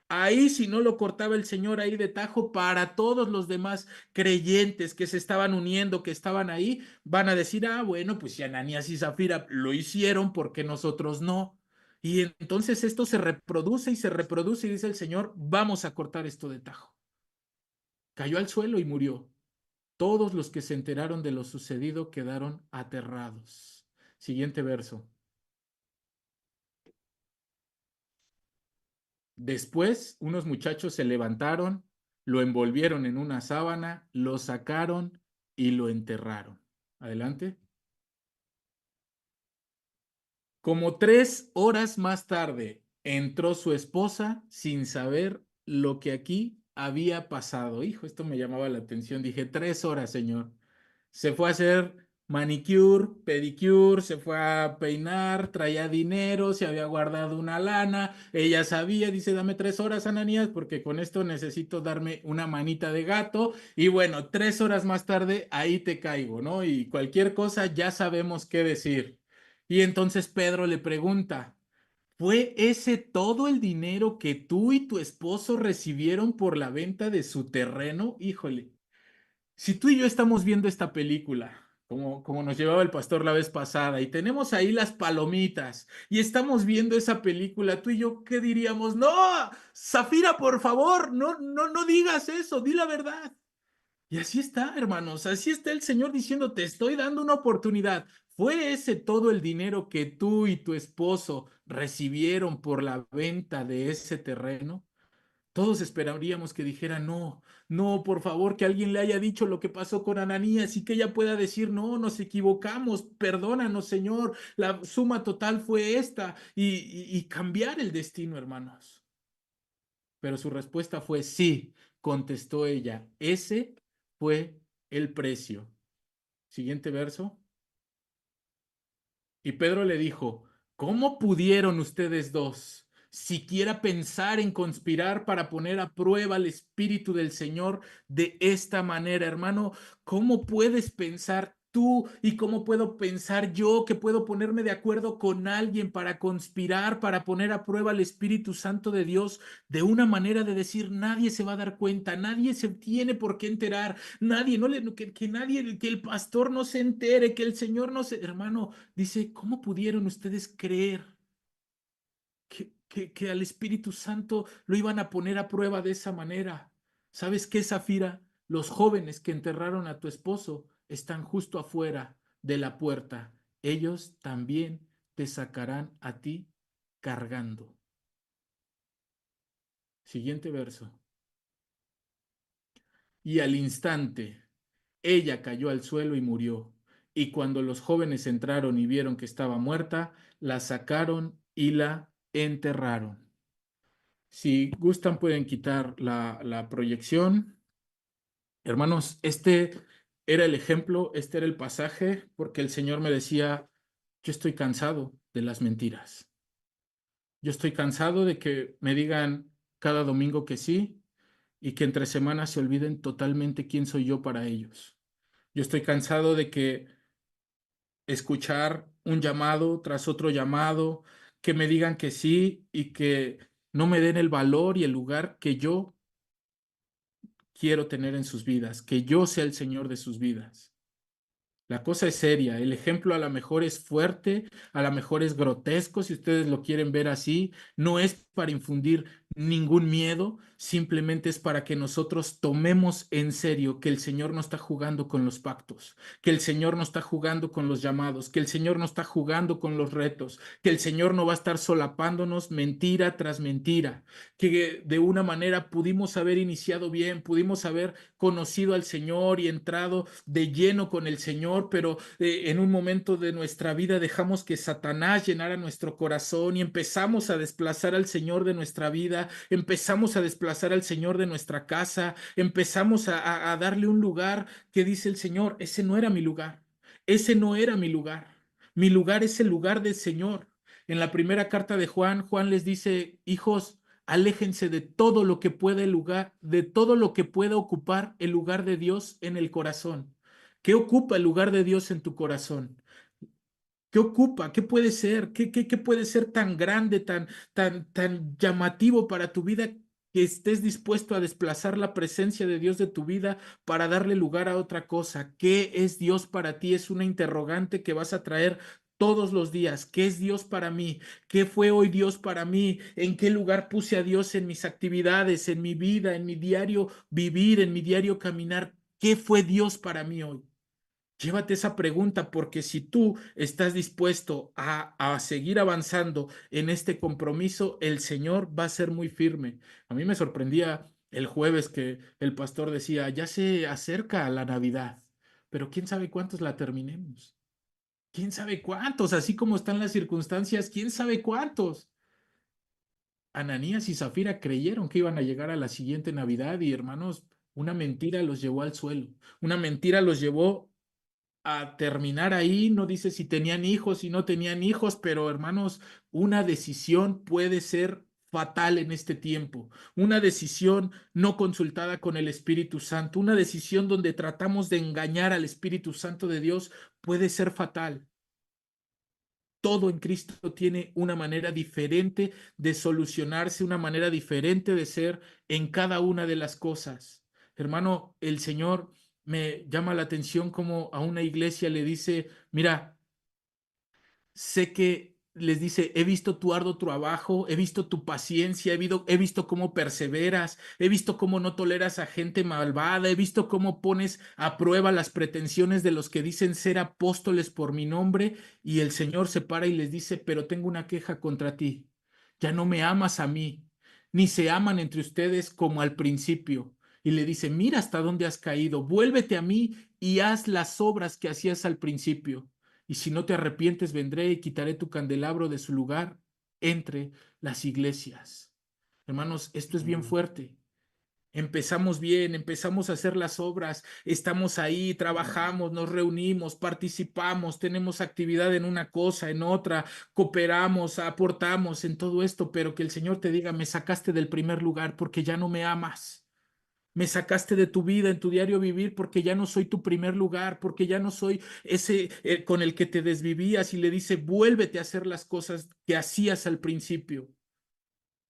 Speaker 1: Ahí, si no lo cortaba el Señor ahí de tajo, para todos los demás creyentes que se estaban uniendo, que estaban ahí, van a decir, ah, bueno, pues si Ananías y Zafira lo hicieron, ¿por qué nosotros no? Y entonces esto se reproduce y se reproduce y dice el Señor, vamos a cortar esto de tajo. Cayó al suelo y murió. Todos los que se enteraron de lo sucedido quedaron aterrados. Siguiente verso. Después, unos muchachos se levantaron, lo envolvieron en una sábana, lo sacaron y lo enterraron. Adelante. Como 3 horas más tarde, entró su esposa sin saber lo que aquí había pasado. Hijo, esto me llamaba la atención. Dije, 3 horas, señor. Se fue a hacer manicure, pedicure, se fue a peinar, traía dinero, se había guardado una lana. Ella sabía, dice, dame 3 horas, Ananías, porque con esto necesito darme una manita de gato. Y bueno, 3 horas más tarde, ahí te caigo, ¿no? Y cualquier cosa ya sabemos qué decir. Y entonces Pedro le pregunta, ¿fue ese todo el dinero que tú y tu esposo recibieron por la venta de su terreno? Híjole, si tú y yo estamos viendo esta película, como nos llevaba el pastor la vez pasada, y tenemos ahí las palomitas, y estamos viendo esa película, tú y yo, ¿qué diríamos? No, Zafira, por favor, no, no, no digas eso, di la verdad. Y así está, hermanos, así está el Señor diciendo, te estoy dando una oportunidad. ¿Fue ese todo el dinero que tú y tu esposo recibieron por la venta de ese terreno? Todos esperaríamos que dijera, no, no, por favor, que alguien le haya dicho lo que pasó con Ananías y que ella pueda decir, no, nos equivocamos, perdónanos, Señor, la suma total fue esta y cambiar el destino, hermanos. Pero su respuesta fue sí, contestó ella, ese fue el precio. Siguiente verso. Y Pedro le dijo, ¿cómo pudieron ustedes dos siquiera pensar en conspirar para poner a prueba el Espíritu del Señor de esta manera, hermano? ¿Cómo puedes pensar tú y cómo puedo pensar yo que puedo ponerme de acuerdo con alguien para conspirar, para poner a prueba el Espíritu Santo de Dios de una manera de decir, nadie se va a dar cuenta, nadie se tiene por qué enterar, nadie, no le, que nadie, que el pastor no se entere, que el Señor no se, hermano? Dice, ¿cómo pudieron ustedes creer que al Espíritu Santo lo iban a poner a prueba de esa manera? ¿Sabes qué, Zafira? Los jóvenes que enterraron a tu esposo están justo afuera de la puerta. Ellos también te sacarán a ti cargando. Siguiente verso. Y al instante ella cayó al suelo y murió. Y cuando los jóvenes entraron y vieron que estaba muerta, la sacaron y la enterraron. Si gustan, pueden quitar la proyección. Hermanos, este era el ejemplo, este era el pasaje, porque el Señor me decía, yo estoy cansado de las mentiras. Yo estoy cansado de que me digan cada domingo que sí y que entre semanas se olviden totalmente quién soy yo para ellos. Yo estoy cansado de que escuchar un llamado tras otro llamado, que me digan que sí y que no me den el valor y el lugar que yo quiero tener en sus vidas, que yo sea el Señor de sus vidas. La cosa es seria, el ejemplo a lo mejor es fuerte, a lo mejor es grotesco, si ustedes lo quieren ver así, no es para infundir ningún miedo, simplemente es para que nosotros tomemos en serio que el Señor no está jugando con los pactos, que el Señor no está jugando con los llamados, que el Señor no está jugando con los retos, que el Señor no va a estar solapándonos mentira tras mentira, que de una manera pudimos haber iniciado bien, pudimos haber conocido al Señor y entrado de lleno con el Señor, pero en un momento de nuestra vida dejamos que Satanás llenara nuestro corazón y empezamos a desplazar al Señor de nuestra vida, empezamos a desplazar al Señor de nuestra casa, empezamos a darle un lugar que dice el Señor, ese no era mi lugar, ese no era mi lugar es el lugar del Señor. En la primera carta de Juan, Juan les dice, hijos, aléjense de todo lo que pueda de todo lo que pueda ocupar el lugar de Dios en el corazón. ¿Qué ocupa el lugar de Dios en tu corazón? ¿Qué ocupa? ¿Qué puede ser? ¿Qué puede ser tan grande, tan llamativo para tu vida que estés dispuesto a desplazar la presencia de Dios de tu vida para darle lugar a otra cosa? ¿Qué es Dios para ti? Es una interrogante que vas a traer todos los días. ¿Qué es Dios para mí? ¿Qué fue hoy Dios para mí? ¿En qué lugar puse a Dios en mis actividades, en mi vida, en mi diario vivir, en mi diario caminar? ¿Qué fue Dios para mí hoy? Llévate esa pregunta porque si tú estás dispuesto a seguir avanzando en este compromiso, el Señor va a ser muy firme. A mí me sorprendía el jueves que el pastor decía, ya se acerca la Navidad, pero quién sabe cuántos la terminemos. ¿Quién sabe cuántos? Así como están las circunstancias, ¿quién sabe cuántos? Ananías y Zafira creyeron que iban a llegar a la siguiente Navidad y hermanos, una mentira los llevó al suelo. Una mentira los llevó a terminar ahí. No dice si tenían hijos, si no tenían hijos, pero hermanos, una decisión puede ser fatal en este tiempo. Una decisión no consultada con el Espíritu Santo, una decisión donde tratamos de engañar al Espíritu Santo de Dios puede ser fatal. Todo en Cristo tiene una manera diferente de solucionarse, una manera diferente de ser en cada una de las cosas. Hermano, el Señor me llama la atención como a una iglesia le dice, mira, sé que les dice, he visto tu arduo trabajo, he visto tu paciencia, he visto cómo perseveras, he visto cómo no toleras a gente malvada, he visto cómo pones a prueba las pretensiones de los que dicen ser apóstoles por mi nombre, y el Señor se para y les dice, pero tengo una queja contra ti, ya no me amas a mí, ni se aman entre ustedes como al principio. Y le dice, mira hasta dónde has caído, vuélvete a mí y haz las obras que hacías al principio. Y si no te arrepientes, vendré y quitaré tu candelabro de su lugar entre las iglesias. Hermanos, esto es bien fuerte. Empezamos bien, empezamos a hacer las obras, estamos ahí, trabajamos, nos reunimos, participamos, tenemos actividad en una cosa, en otra, cooperamos, aportamos en todo esto, pero que el Señor te diga, me sacaste del primer lugar porque ya no me amas. Me sacaste de tu vida, en tu diario vivir, porque ya no soy tu primer lugar, porque ya no soy ese con el que te desvivías y le dice, vuélvete a hacer las cosas que hacías al principio.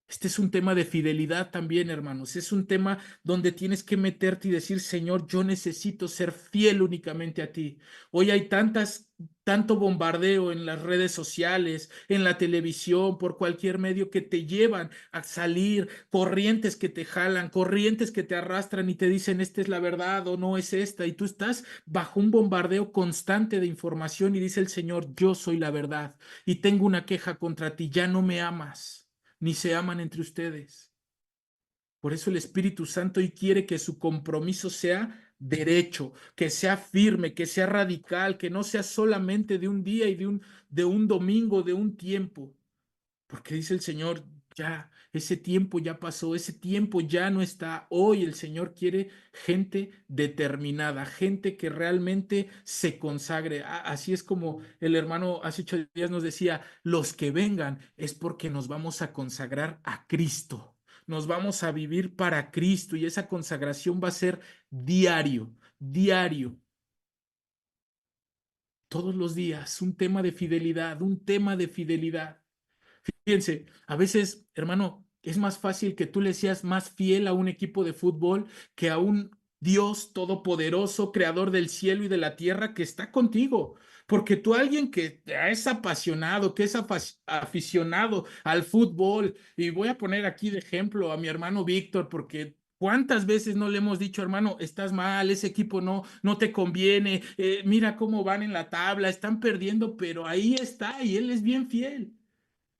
Speaker 1: Este es un tema de fidelidad también, hermanos. Es un tema donde tienes que meterte y decir, Señor, yo necesito ser fiel únicamente a ti. Hoy hay tanto bombardeo en las redes sociales, en la televisión, por cualquier medio que te llevan a salir, corrientes que te jalan, corrientes que te arrastran y te dicen, esta es la verdad o no es esta. Y tú estás bajo un bombardeo constante de información y dice el Señor, yo soy la verdad y tengo una queja contra ti, ya no me amas ni se aman entre ustedes. Por eso el Espíritu Santo hoy quiere que su compromiso sea derecho, que sea firme, que sea radical, que no sea solamente de un día y de un domingo, de un tiempo. Porque dice el Señor, ya, ese tiempo ya pasó, ese tiempo ya no está. Hoy el Señor quiere gente determinada, gente que realmente se consagre. Así es como el hermano hace 8 días nos decía, los que vengan es porque nos vamos a consagrar a Cristo. Nos vamos a vivir para Cristo y esa consagración va a ser diario, diario, todos los días, un tema de fidelidad, un tema de fidelidad. Fíjense, a veces, hermano, es más fácil que tú le seas más fiel a un equipo de fútbol que a un Dios todopoderoso, creador del cielo y de la tierra que está contigo. Porque tú, alguien que es apasionado, que es aficionado al fútbol, y voy a poner aquí de ejemplo a mi hermano Víctor, porque ¿cuántas veces no le hemos dicho, hermano, estás mal, ese equipo no te conviene, mira cómo van en la tabla, están perdiendo, pero ahí está y él es bien fiel.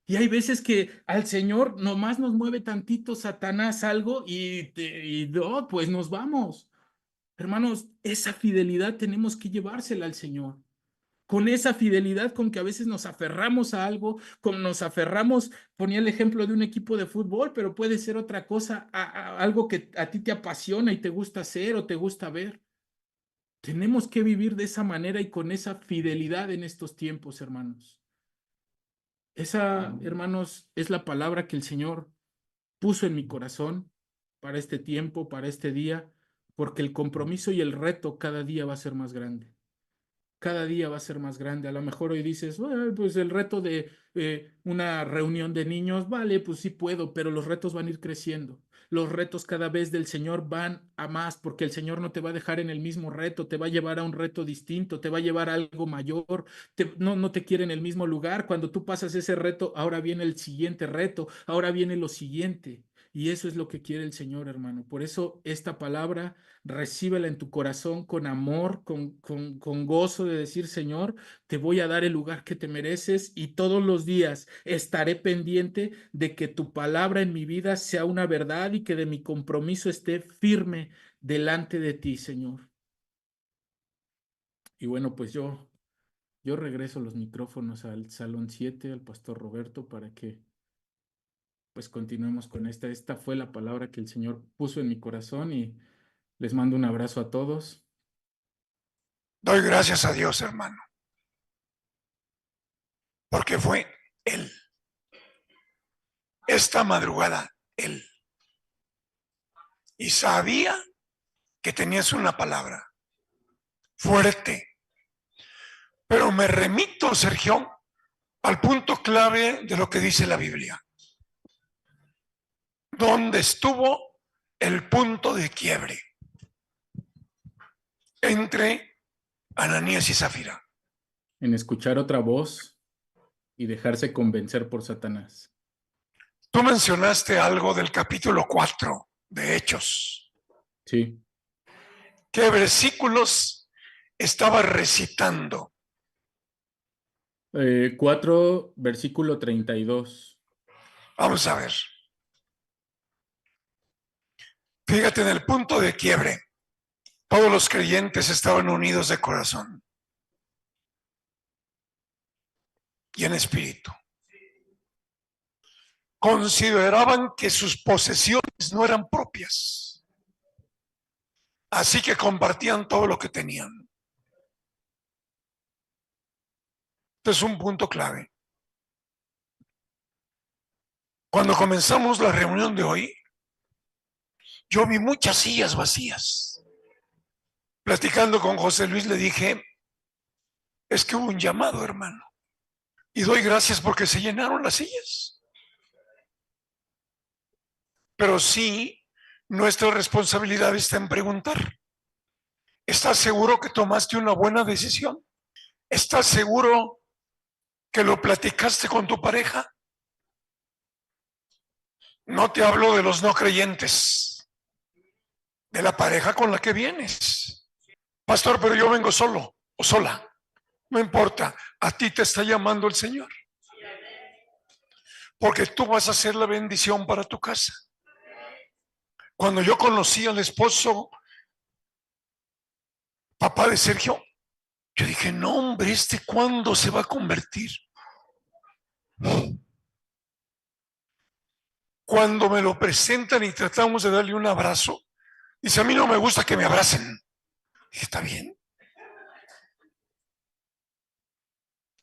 Speaker 1: Y hay veces que al Señor nomás nos mueve tantito Satanás algo y no, pues nos vamos. Hermanos, esa fidelidad tenemos que llevársela al Señor. Con esa fidelidad con que a veces nos aferramos a algo, como nos aferramos, ponía el ejemplo de un equipo de fútbol, pero puede ser otra cosa, algo que a ti te apasiona y te gusta hacer o te gusta ver. Tenemos que vivir de esa manera y con esa fidelidad en estos tiempos, hermanos. Esa, hermanos, es la palabra que el Señor puso en mi corazón para este tiempo, para este día, porque el compromiso y el reto cada día va a ser más grande. Cada día va a ser más grande. A lo mejor hoy dices, "Bueno, pues el reto de una reunión de niños, vale, pues sí puedo, pero los retos van a ir creciendo. Los retos cada vez del Señor van a más, porque el Señor no te va a dejar en el mismo reto, te va a llevar a un reto distinto, te va a llevar a algo mayor, no te quiere en el mismo lugar. Cuando tú pasas ese reto, ahora viene el siguiente reto, ahora viene lo siguiente. Y eso es lo que quiere el Señor, hermano. Por eso esta palabra recíbela en tu corazón con amor, con gozo de decir, Señor, te voy a dar el lugar que te mereces y todos los días estaré pendiente de que tu palabra en mi vida sea una verdad y que de mi compromiso esté firme delante de ti, Señor. Y bueno, pues yo regreso los micrófonos al Salón 7 al Pastor Roberto, para que pues continuemos con esta. Esta fue la palabra que el Señor puso en mi corazón y les mando un abrazo a todos.
Speaker 2: Doy gracias a Dios, hermano, porque fue Él. Esta madrugada, Él. Y sabía que tenías una palabra fuerte. Pero me remito, Sergio, al punto clave de lo que dice la Biblia. ¿Dónde estuvo el punto de quiebre entre Ananías y Zafira?
Speaker 1: En escuchar otra voz y dejarse convencer por Satanás.
Speaker 2: Tú mencionaste algo del capítulo 4 de Hechos.
Speaker 1: Sí.
Speaker 2: ¿Qué versículos estaba recitando?
Speaker 1: 4, versículo 32.
Speaker 2: Vamos a ver. Fíjate, en el punto de quiebre, todos los creyentes estaban unidos de corazón y en espíritu. Consideraban que sus posesiones no eran propias, así que compartían todo lo que tenían. Este es un punto clave. Cuando comenzamos la reunión de hoy, yo vi muchas sillas vacías. Platicando con José Luis, le dije, es que hubo un llamado, hermano, y doy gracias porque se llenaron las sillas. Pero sí, nuestra responsabilidad está en preguntar, ¿estás seguro que tomaste una buena decisión? ¿Estás seguro que lo platicaste con tu pareja? No te hablo de los no creyentes, de la pareja con la que vienes. Pastor, pero yo vengo solo o sola. No importa, a ti te está llamando el Señor, porque tú vas a ser la bendición para tu casa. Cuando yo conocí al esposo, papá de Sergio, yo dije, no hombre, ¿cuándo se va a convertir? Cuando me lo presentan y tratamos de darle un abrazo, dice, a mí no me gusta que me abracen. Dije, está bien.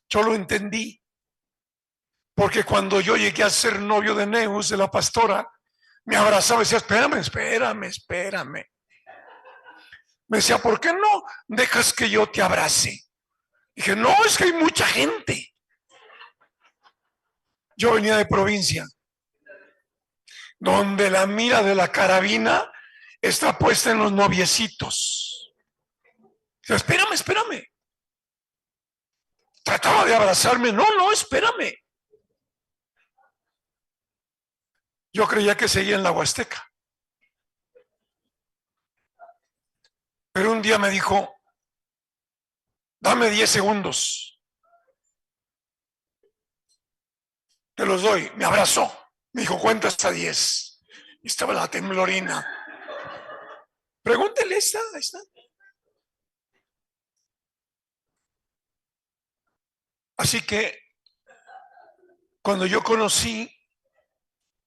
Speaker 2: Yo lo entendí, porque cuando yo llegué a ser novio de Neus, de la pastora, me abrazaba y decía, espérame. Me decía, ¿por qué no dejas que yo te abrace? Dije, no, es que hay mucha gente. Yo venía de provincia, donde la mira de la carabina está puesta en los noviecitos. Dije, espérame. Trataba de abrazarme, no, espérame. Yo creía que seguía en la Huasteca. Pero un día me dijo, dame 10 segundos. Te los doy. Me abrazó. Me dijo, cuenta hasta 10. Y estaba la temblorina. Pregúntele, ahí está. Así que cuando yo conocí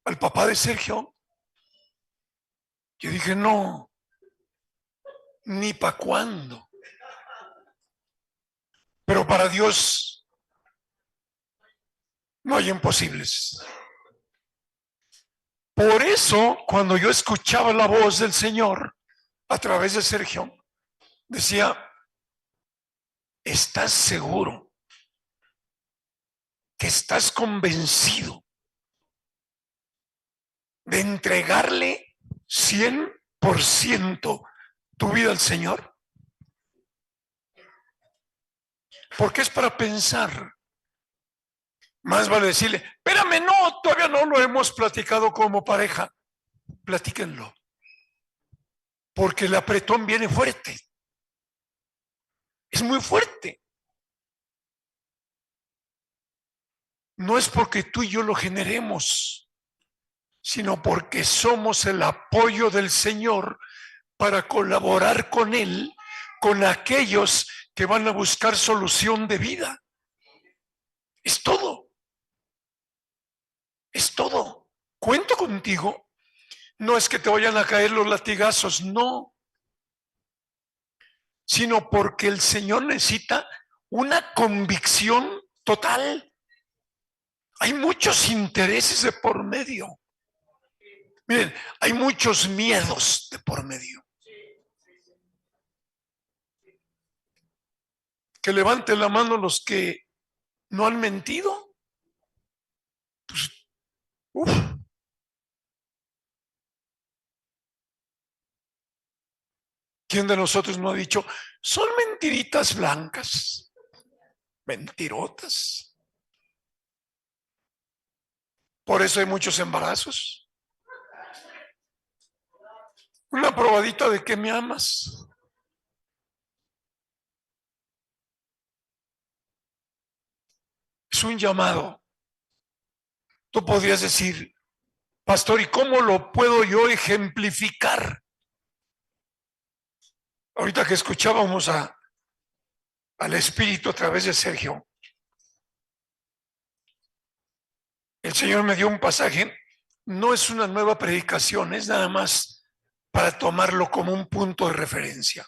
Speaker 2: al papá de Sergio, yo dije, no, ni para cuándo. Pero para Dios no hay imposibles. Por eso, cuando yo escuchaba la voz del Señor a través de Sergio, decía, ¿estás seguro? ¿Que estás convencido de entregarle 100% tu vida al Señor? Porque es para pensar. Más vale decirle, espérame, no, todavía no lo hemos platicado como pareja. Platíquenlo. Porque el apretón viene fuerte. Es muy fuerte. No es porque tú y yo lo generemos, sino porque somos el apoyo del Señor para colaborar con Él, con aquellos que van a buscar solución de vida. Es todo. Es todo. Cuento contigo. No es que te vayan a caer los latigazos, no. Sino porque el Señor necesita una convicción total. Hay muchos intereses de por medio. Miren, hay muchos miedos de por medio. Que levanten la mano los que no han mentido. Pues, uf. ¿Quién de nosotros no ha dicho, son mentiritas blancas? Mentirotas. Por eso hay muchos embarazos. Una probadita de que me amas. Es un llamado. Tú podrías decir, pastor, ¿y cómo lo puedo yo ejemplificar? Ahorita que escuchábamos al Espíritu a través de Sergio, el Señor me dio un pasaje. No es una nueva predicación, es nada más para tomarlo como un punto de referencia.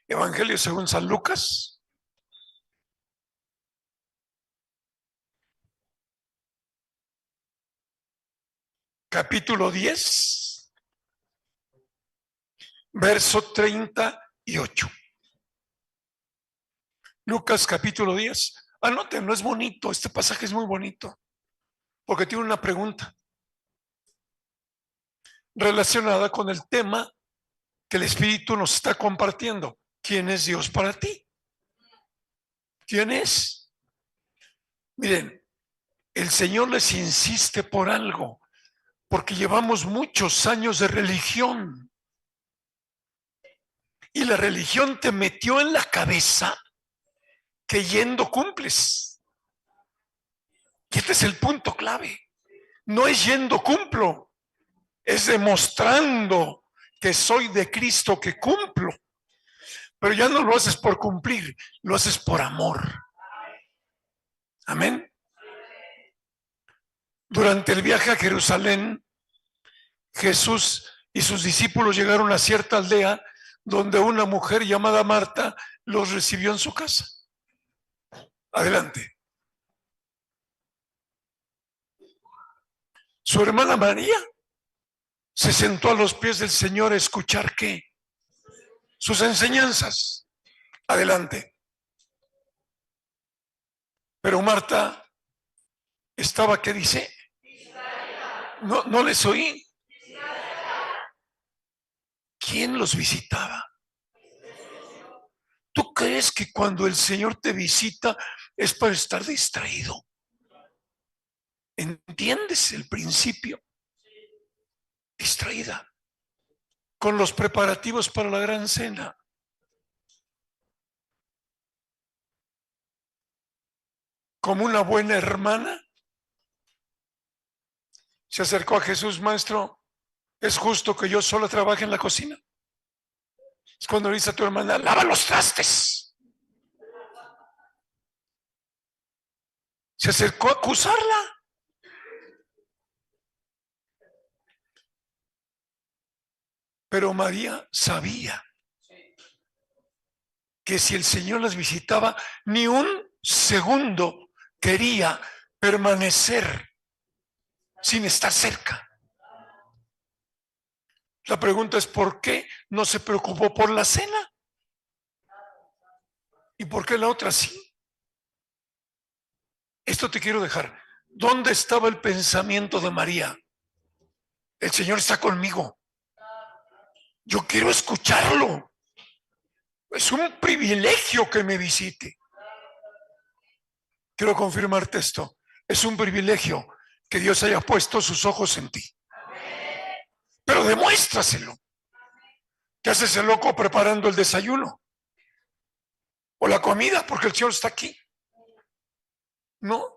Speaker 2: Evangelio según San Lucas, capítulo 10, verso 38. Lucas capítulo 10. Anótenlo, es bonito, este pasaje es muy bonito, porque tiene una pregunta relacionada con el tema que el Espíritu nos está compartiendo. ¿Quién es Dios para ti? ¿Quién es? Miren, el Señor les insiste por algo, porque llevamos muchos años de religión. Y la religión te metió en la cabeza que yendo cumples. Y este es el punto clave. No es yendo cumplo, es demostrando que soy de Cristo, que cumplo. Pero ya no lo haces por cumplir, lo haces por amor. Amén. Durante el viaje a Jerusalén, Jesús y sus discípulos llegaron a cierta aldea donde una mujer llamada Marta los recibió en su casa. Adelante. Su hermana María se sentó a los pies del Señor a escuchar ¿qué? Sus enseñanzas. Adelante. Pero Marta estaba, ¿qué dice? No les oí. ¿Quién los visitaba? ¿Tú crees que cuando el Señor te visita es para estar distraído? ¿Entiendes el principio? Distraída. Con los preparativos para la gran cena. Como una buena hermana, se acercó a Jesús, maestro, ¿es justo que yo solo trabaje en la cocina? Es cuando le dice a tu hermana, lava los trastes. Se acercó a acusarla. Pero María sabía que si el Señor las visitaba, ni un segundo quería permanecer sin estar cerca. La pregunta es, ¿por qué no se preocupó por la cena? ¿Y por qué la otra sí? Esto te quiero dejar. ¿Dónde estaba el pensamiento de María? El Señor está conmigo. Yo quiero escucharlo. Es un privilegio que me visite. Quiero confirmarte esto. Es un privilegio que Dios haya puesto sus ojos en ti. Pero demuéstraselo. ¿Qué haces el loco preparando el desayuno? O la comida, porque el Señor está aquí. No.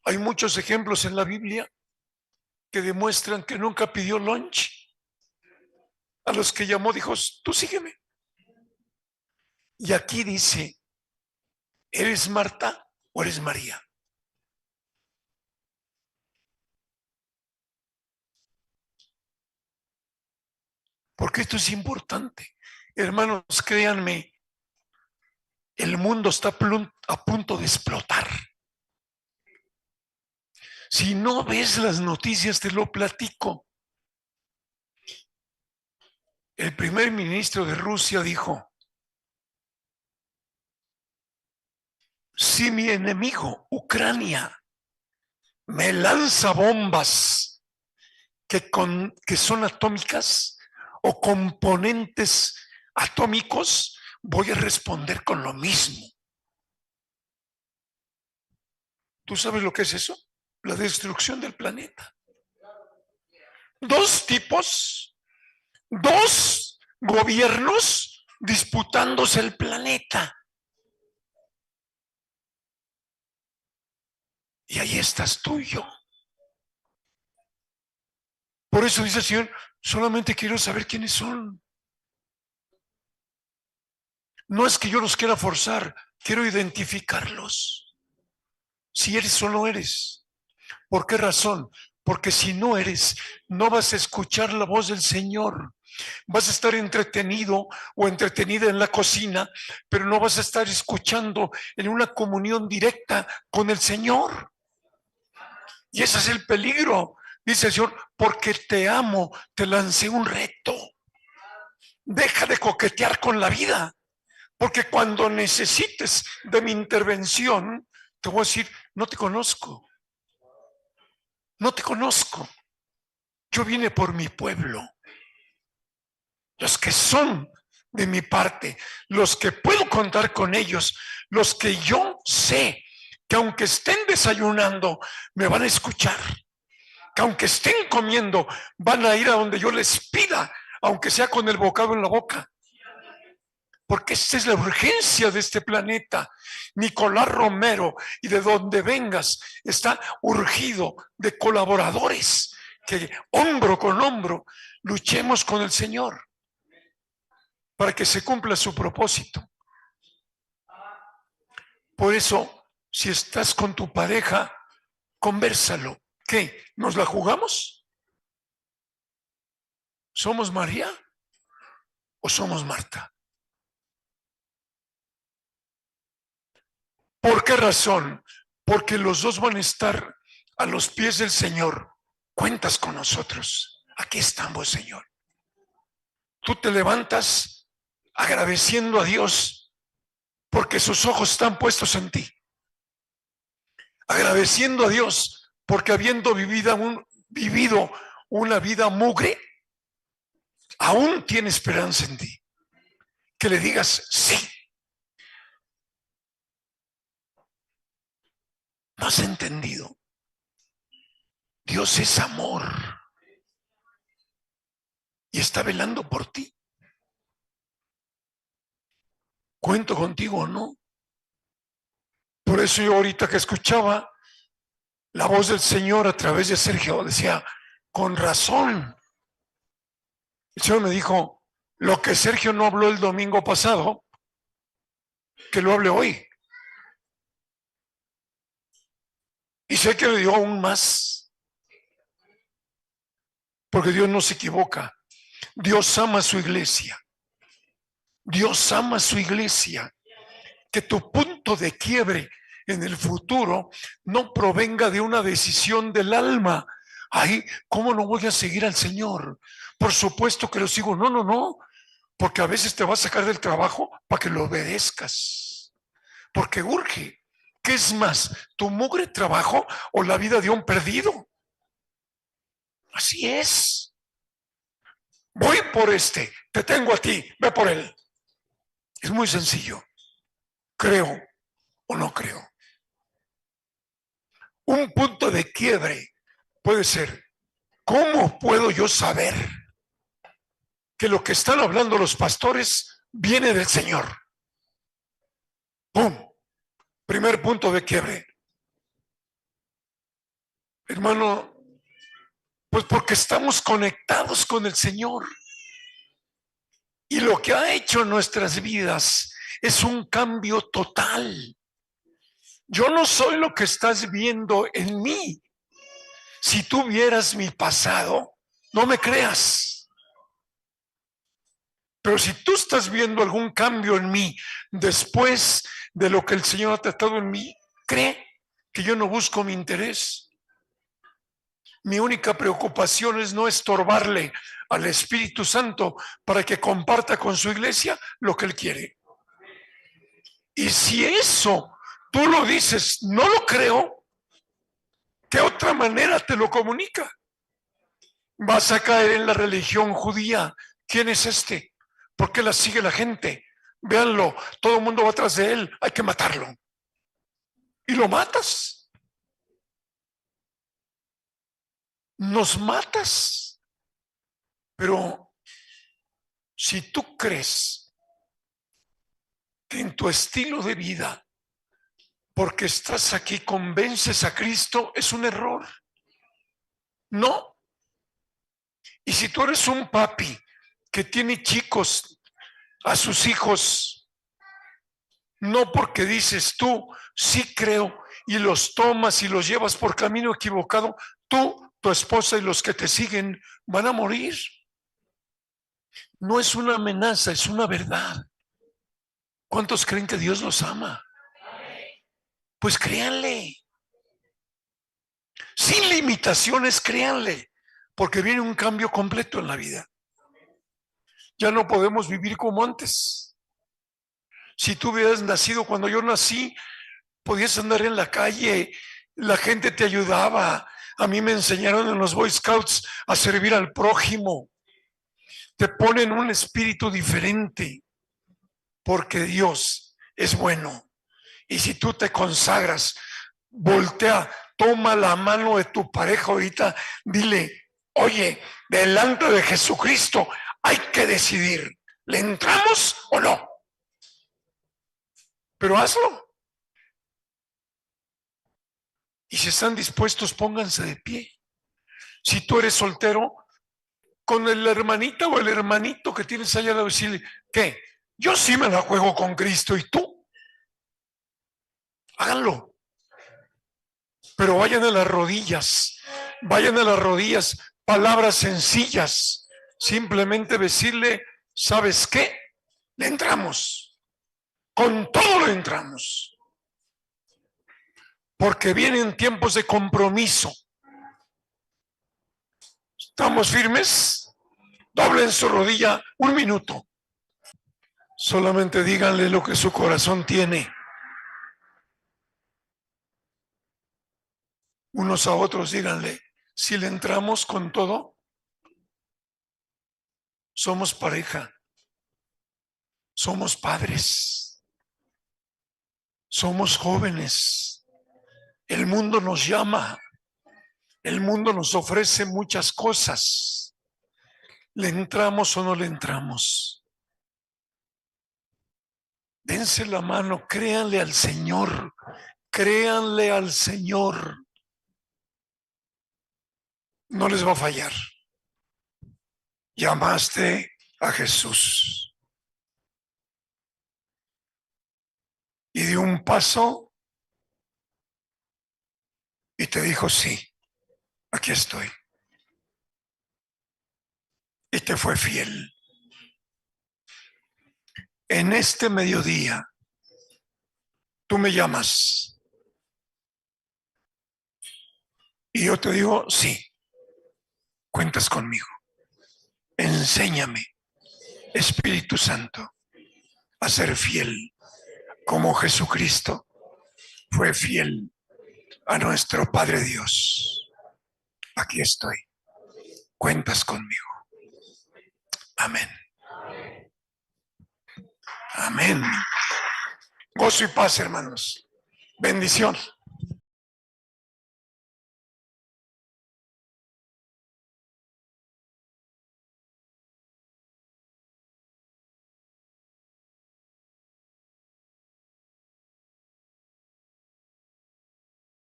Speaker 2: Hay muchos ejemplos en la Biblia que demuestran que nunca pidió lunch. A los que llamó dijo, tú sígueme. Y aquí dice, ¿eres Marta o eres María? Porque esto es importante. Hermanos, créanme, el mundo está a punto de explotar. Si no ves las noticias, te lo platico. El primer ministro de Rusia dijo, si mi enemigo, Ucrania, me lanza bombas que son atómicas o componentes atómicos, voy a responder con lo mismo. ¿Tú sabes lo que es eso? La destrucción del planeta. Dos gobiernos disputándose el planeta. Y ahí estás tú y yo. Por eso dice el Señor, solamente quiero saber quiénes son. No es que yo los quiera forzar, quiero identificarlos. Si eres o no eres. ¿Por qué razón? Porque si no eres, no vas a escuchar la voz del Señor. Vas a estar entretenido o entretenida en la cocina, pero no vas a estar escuchando en una comunión directa con el Señor. Y ese es el peligro. Dice el Señor, porque te amo, te lancé un reto. Deja de coquetear con la vida, porque cuando necesites de mi intervención, te voy a decir, no te conozco. No te conozco. Yo vine por mi pueblo. Los que son de mi parte, los que puedo contar con ellos, los que yo sé que aunque estén desayunando, me van a escuchar. Que aunque estén comiendo, van a ir a donde yo les pida, aunque sea con el bocado en la boca. Porque esta es la urgencia de este planeta. Nicolás Romero, y de donde vengas, está urgido de colaboradores que hombro con hombro luchemos con el Señor para que se cumpla su propósito. Por eso, si estás con tu pareja, convérsalo. ¿Qué? ¿Nos la jugamos? ¿Somos María o somos Marta? ¿Por qué razón? Porque los dos van a estar a los pies del Señor. Cuentas con nosotros. Aquí estamos, Señor. Tú te levantas agradeciendo a Dios porque sus ojos están puestos en ti. Agradeciendo a Dios porque habiendo vivido una vida mugre, aún tiene esperanza en ti. Que le digas sí. ¿No has entendido? Dios es amor y está velando por ti. ¿Cuento contigo o no? Por eso yo ahorita que escuchaba la voz del Señor a través de Sergio, decía, con razón. El Señor me dijo, lo que Sergio no habló el domingo pasado, que lo hable hoy. Y sé que le dio aún más. Porque Dios no se equivoca. Dios ama a su iglesia. Dios ama a su iglesia. Que tu punto de quiebre en el futuro no provenga de una decisión del alma, Ay, ¿cómo no voy a seguir al Señor? Por supuesto que lo sigo. No, no, no. Porque a veces te va a sacar del trabajo para que lo obedezcas. Porque urge. ¿Qué es más, tu mugre trabajo o la vida de un perdido? Así es. Voy por este, te tengo a ti, ve por él. Es muy sencillo. Creo o no creo. Un punto de quiebre puede ser, ¿cómo puedo yo saber que lo que están hablando los pastores viene del Señor? ¡Pum! Primer punto de quiebre. Hermano, pues porque estamos conectados con el Señor. Y lo que ha hecho en nuestras vidas es un cambio total. Yo no soy lo que estás viendo en mí. Si tú vieras mi pasado, no me creas. Pero si tú estás viendo algún cambio en mí después de lo que el Señor ha tratado en mí, cree que yo no busco mi interés. Mi única preocupación es no estorbarle al Espíritu Santo para que comparta con su iglesia lo que Él quiere. Y si eso tú lo dices, no lo creo, ¿qué otra manera te lo comunica? Vas a caer en la religión judía. ¿Quién es este? ¿Por qué la sigue la gente? Véanlo, todo el mundo va atrás de él, hay que matarlo. Y lo matas. Nos matas. Pero si tú crees que en tu estilo de vida, porque estás aquí, convences a Cristo, es un error. No. Y si tú eres un papi que tiene chicos, a sus hijos, no porque dices tú, sí creo, y los tomas y los llevas por camino equivocado, tú, tu esposa y los que te siguen van a morir. No es una amenaza, es una verdad. ¿Cuántos creen que Dios los ama? Pues créanle. Sin limitaciones, créanle, porque viene un cambio completo en la vida. Ya no podemos vivir como antes. Si tú hubieras nacido cuando yo nací, podías andar en la calle, la gente te ayudaba. A mí me enseñaron en los Boy Scouts a servir al prójimo. Te ponen un espíritu diferente, porque Dios es bueno. Y si tú te consagras, voltea, toma la mano de tu pareja ahorita, dile, oye, delante de Jesucristo hay que decidir, ¿le entramos o no? Pero hazlo. Y si están dispuestos, pónganse de pie. Si tú eres soltero, con la hermanita o el hermanito que tienes allá, a decirle, ¿qué? Yo sí me la juego con Cristo, ¿y tú? Háganlo. Pero vayan a las rodillas, palabras sencillas, simplemente decirle, ¿sabes qué? Le entramos, con todo le entramos, porque vienen tiempos de compromiso. ¿Estamos firmes? Doblen su rodilla un minuto. Solamente díganle lo que su corazón tiene. Unos a otros díganle, si le entramos con todo, somos pareja, somos padres, somos jóvenes. El mundo nos llama, el mundo nos ofrece muchas cosas. ¿Le entramos o no le entramos? Dense la mano, créanle al Señor, créanle al Señor. No les va a fallar. Llamaste a Jesús y dio un paso y te dijo, sí, aquí estoy. Y te fue fiel. En este mediodía, tú me llamas y yo te digo, sí, cuentas conmigo. Enséñame, Espíritu Santo, a ser fiel como Jesucristo fue fiel a nuestro Padre Dios. Aquí estoy. Cuentas conmigo. Amén. Amén. Gozo y paz, hermanos. Bendición.